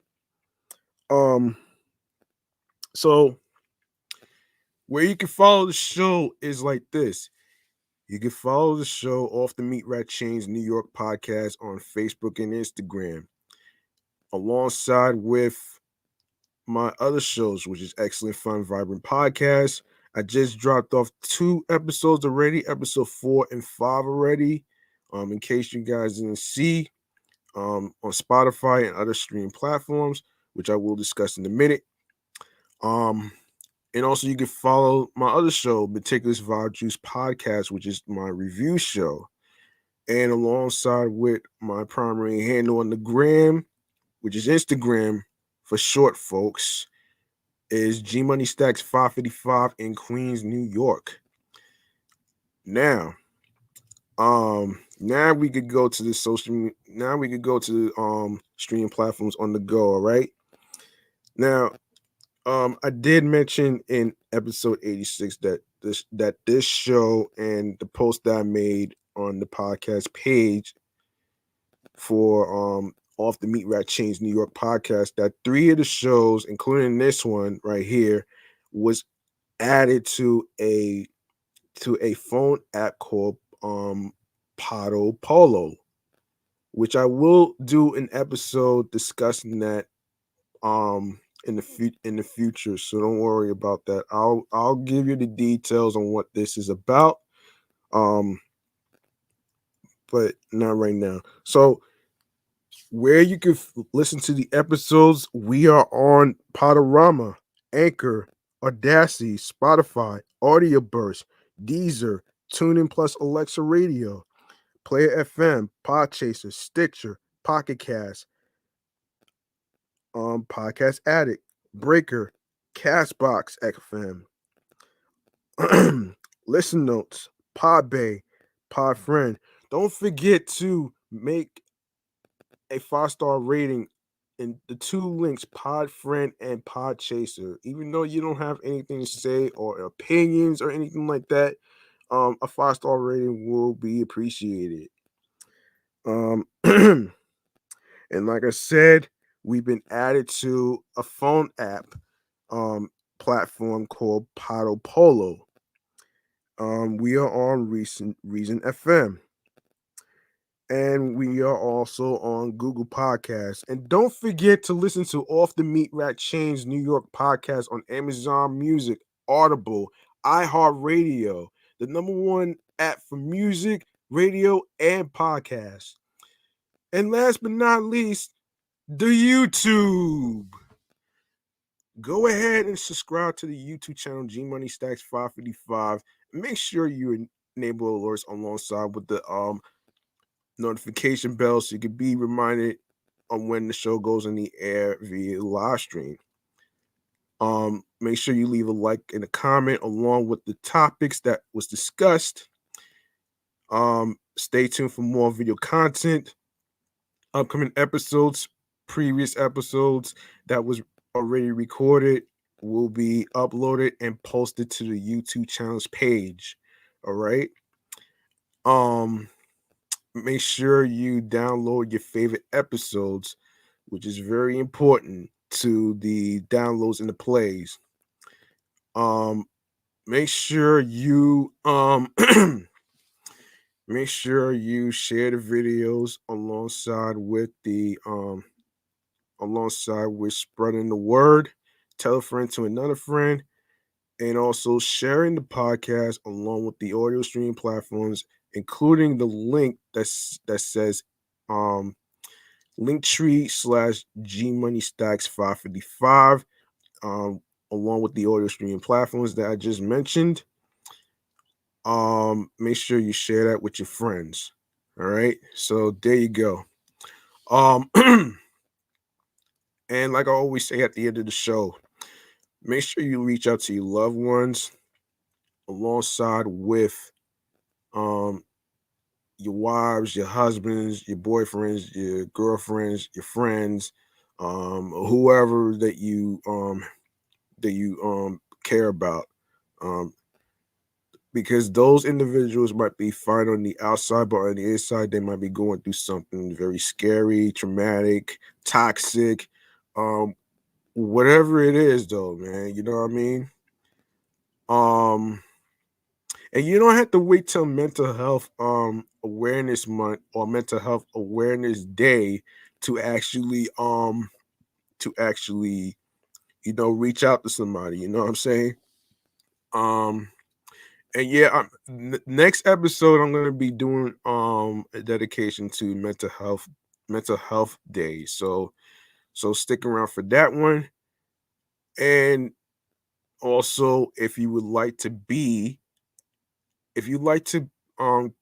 Um so where you can follow the show is like this. You can follow the show Off the Meatrack Chainz New York podcast on Facebook and Instagram, alongside with my other shows, which is Excellent Fun Vibrant Podcast. I just dropped off 2 episodes already, episode 4 and 5 already. In case you guys didn't see, on Spotify and other streaming platforms, which I will discuss in a minute. And also you can follow my other show, Meticulous Vibe Juice Podcast, which is my review show. And alongside with my primary handle on the gram, which is Instagram for short folks, is G Money Stacks 555 in Queens, New York. Now we could go to the streaming platforms on the go. All right. Now, I did mention in episode 86 that this show and the post that I made on the podcast page for Off the Meatrack Chainz New York podcast, that 3 of the shows, including this one right here, was added to a phone app called Pato Polo, which I will do an episode discussing that in the future. So don't worry about that. I'll give you the details on what this is about. But not right now. So where you can listen to the episodes, we are on Podorama, Anchor, Audacity, Spotify, Audio Burst, Deezer, TuneIn Plus, Alexa Radio, Player FM, Podchaser, Stitcher, Pocket Cast, Podcast Addict, Breaker, Castbox FM, Listen Notes, Podbay, Podfriend. Don't forget to make a 5-star rating in the 2 links, Podfriend and Podchaser. Even though you don't have anything to say or opinions or anything like that, a 5-star rating will be appreciated. And like I said, we've been added to a phone app platform called Pato Polo. We are on Reason FM. And we are also on Google Podcasts. And don't forget to listen to Off the Meatrack Chainz New York podcast on Amazon Music, Audible, iHeartRadio, the #1 app for music, radio, and podcasts. And last but not least, the YouTube. Go ahead and subscribe to the YouTube channel G Money Stacks 555. Make sure you enable alerts alongside with the notification bell so you can be reminded on when the show goes in the air via live stream. Make sure you leave a like and a comment along with the topics that was discussed. Stay tuned for more video content, upcoming episodes, previous episodes that was already recorded will be uploaded and posted to the YouTube channel's page. All right. Make sure you download your favorite episodes, which is very important to the downloads and the plays. Make sure you Make sure you share the videos alongside with spreading the word. Tell a friend to another friend, and also sharing the podcast along with the audio streaming platforms, including the link that says um Linktree/G Money Stacks 555, um, along with the audio streaming platforms that I just mentioned. Make sure you share that with your friends. All right. So there you go. Um, and like I always say at the end of the show, make sure you reach out to your loved ones alongside with um your wives, your husbands, your boyfriends, your girlfriends, your friends, whoever that you care about. Um, because those individuals might be fine on the outside, but on the inside, they might be going through something very scary, traumatic, toxic, um, whatever it is, though, man. You know what I mean? Um, and you don't have to wait till mental health awareness month or mental health awareness day to actually reach out to somebody. You know what I'm saying? Um, And yeah, next episode I'm gonna be doing a dedication to mental health day. So stick around for that one. And also, if you'd like to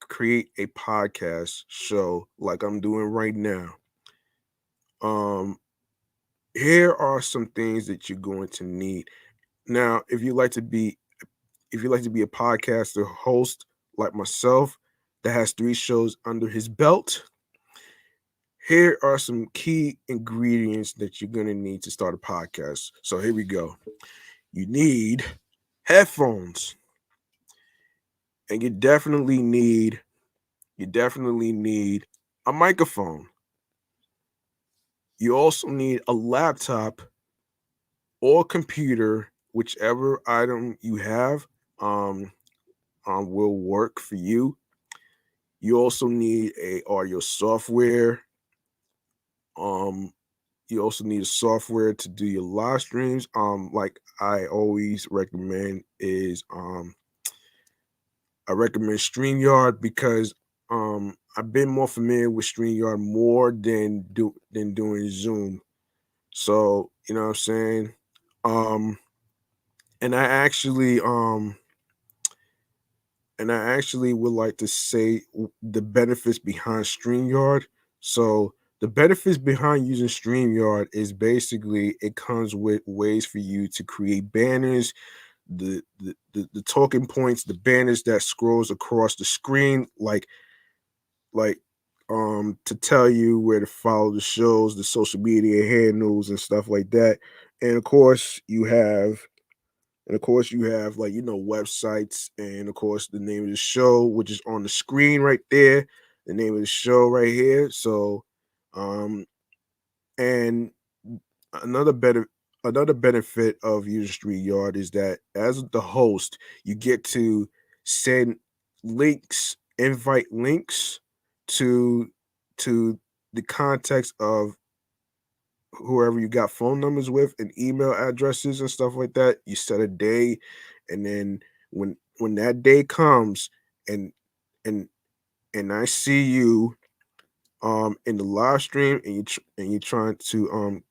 create a podcast show like I'm doing right now, um here are some things that you're going to need. Now, if you like to be a podcaster host like myself that has 3 shows under his belt, here are some key ingredients that you're going to need to start a podcast. So here we go. You need headphones, and you definitely need a microphone. You also need a laptop or computer, whichever item you have um, will work for you. You also need a audio software. Um, you also need a software to do your live streams. Like I always recommend is I recommend StreamYard because I've been more familiar with StreamYard more than doing Zoom. So you know what I'm saying. Um, and I actually would like to say the benefits behind StreamYard. So the benefits behind using StreamYard is basically it comes with ways for you to create banners, the talking points, the banners that scrolls across the screen, like to tell you where to follow the shows, the social media handles and stuff like that. And of course you have like websites, and of course the name of the show, which is on the screen right there, the name of the show right here. So um and another better another benefit of using StreamYard is that as the host, you get to send invite links to to the context of whoever you got phone numbers with and email addresses and stuff like that. You set a day, and then when that day comes, and and and I see you in the live stream, and you're trying to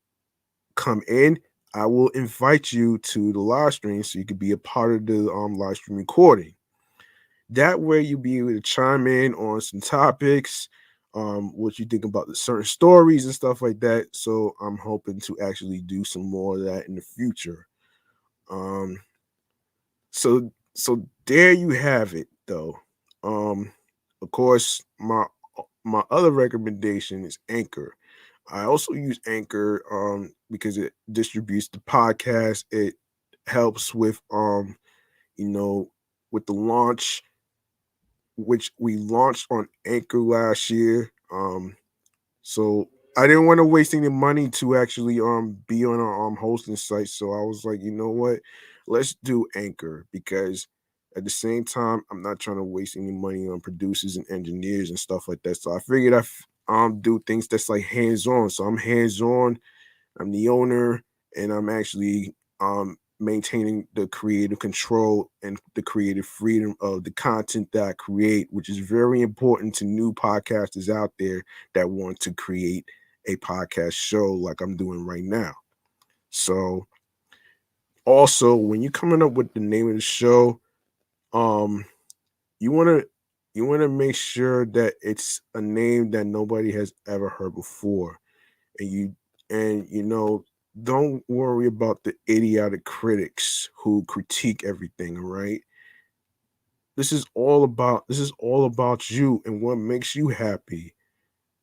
come in, I will invite you to the live stream so you could be a part of the live stream recording. That way you'll be able to chime in on some topics, what you think about the certain stories and stuff like that. So I'm hoping to actually do some more of that in the future. Um, so there you have it though. Of course, my other recommendation is Anchor. I also use Anchor because it distributes the podcast. It helps with you know with the launch, which we launched on Anchor last year. So I didn't want to waste any money to actually be on our hosting site. So I was like, you know what? Let's do Anchor because at the same time, I'm not trying to waste any money on producers and engineers and stuff like that. So I figured do things that's like hands on. So I'm hands on. I'm the owner, and I'm actually maintaining the creative control and the creative freedom of the content that I create, which is very important to new podcasters out there that want to create a podcast show like I'm doing right now. So also, when you're coming up with the name of the show, um, you wanna make sure that it's a name that nobody has ever heard before, and don't worry about the idiotic critics who critique everything. All right, this is all about you and what makes you happy.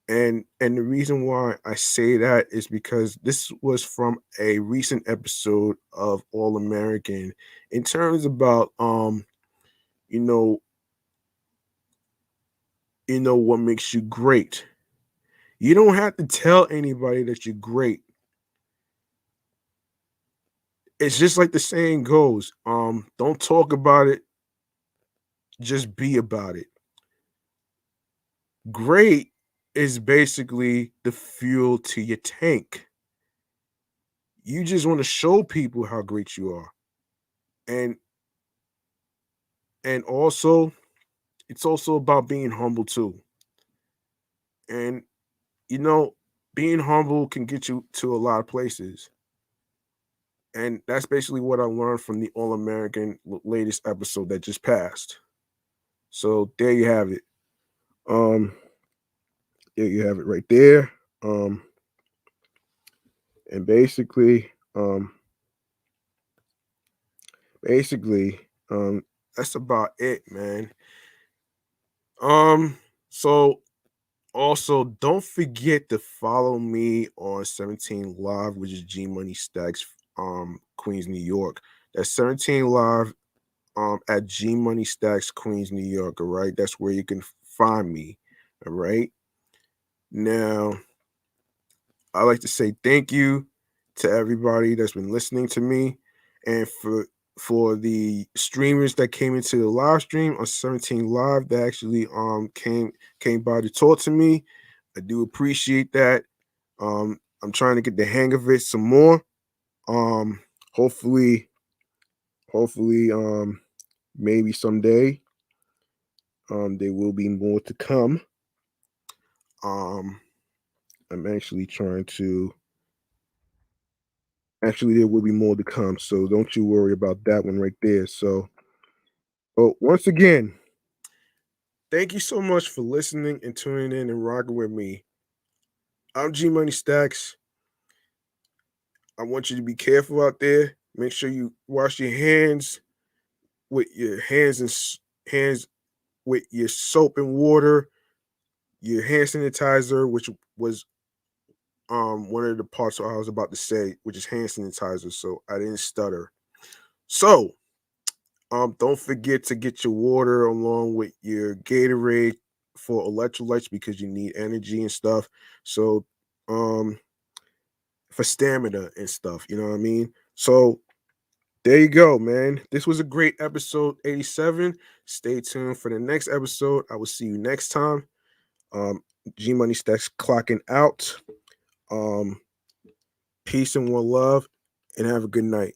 And the reason why I say that is because this was from a recent episode of All American in terms about you know what makes you great. You don't have to tell anybody that you're great. It's just like the saying goes, don't talk about it, just be about it. Great is basically the fuel to your tank. You just want to show people how great you are. And also it's also about being humble too. And you know, being humble can get you to a lot of places. And that's basically what I learned from the All American latest episode that just passed. So there you have it. Um, there you have it right there. Um, and basically, that's about it, man. So also don't forget to follow me on 17 Live, which is G Money Stacks, Queens, New York. That's 17 Live, at G Money Stacks, Queens, New York. All right, that's where you can find me. All right. Now, I like to say thank you to everybody that's been listening to me, and for the streamers that came into the live stream on 17 Live that actually came by to talk to me. I do appreciate that. I'm trying to get the hang of it some more. Um, hopefully, hopefully, maybe someday, there will be more to come. Um, I'm actually trying to. Actually, there will be more to come, so don't you worry about that one right there. So, oh, once again, thank you so much for listening and tuning in and rocking with me. I'm G Money Stacks. I want you to be careful out there. Make sure you wash your hands with your hands with your soap and water, your hand sanitizer, which was one of the parts I was about to say, which is hand sanitizer, so I didn't stutter. So don't forget to get your water along with your Gatorade for electrolytes because you need energy and stuff. So um for stamina and stuff, you know what I mean? So there you go, man. This was a great episode 87. Stay tuned for the next episode. I will see you next time. Um, G Money Stacks clocking out. Um, Peace and one love, and have a good night.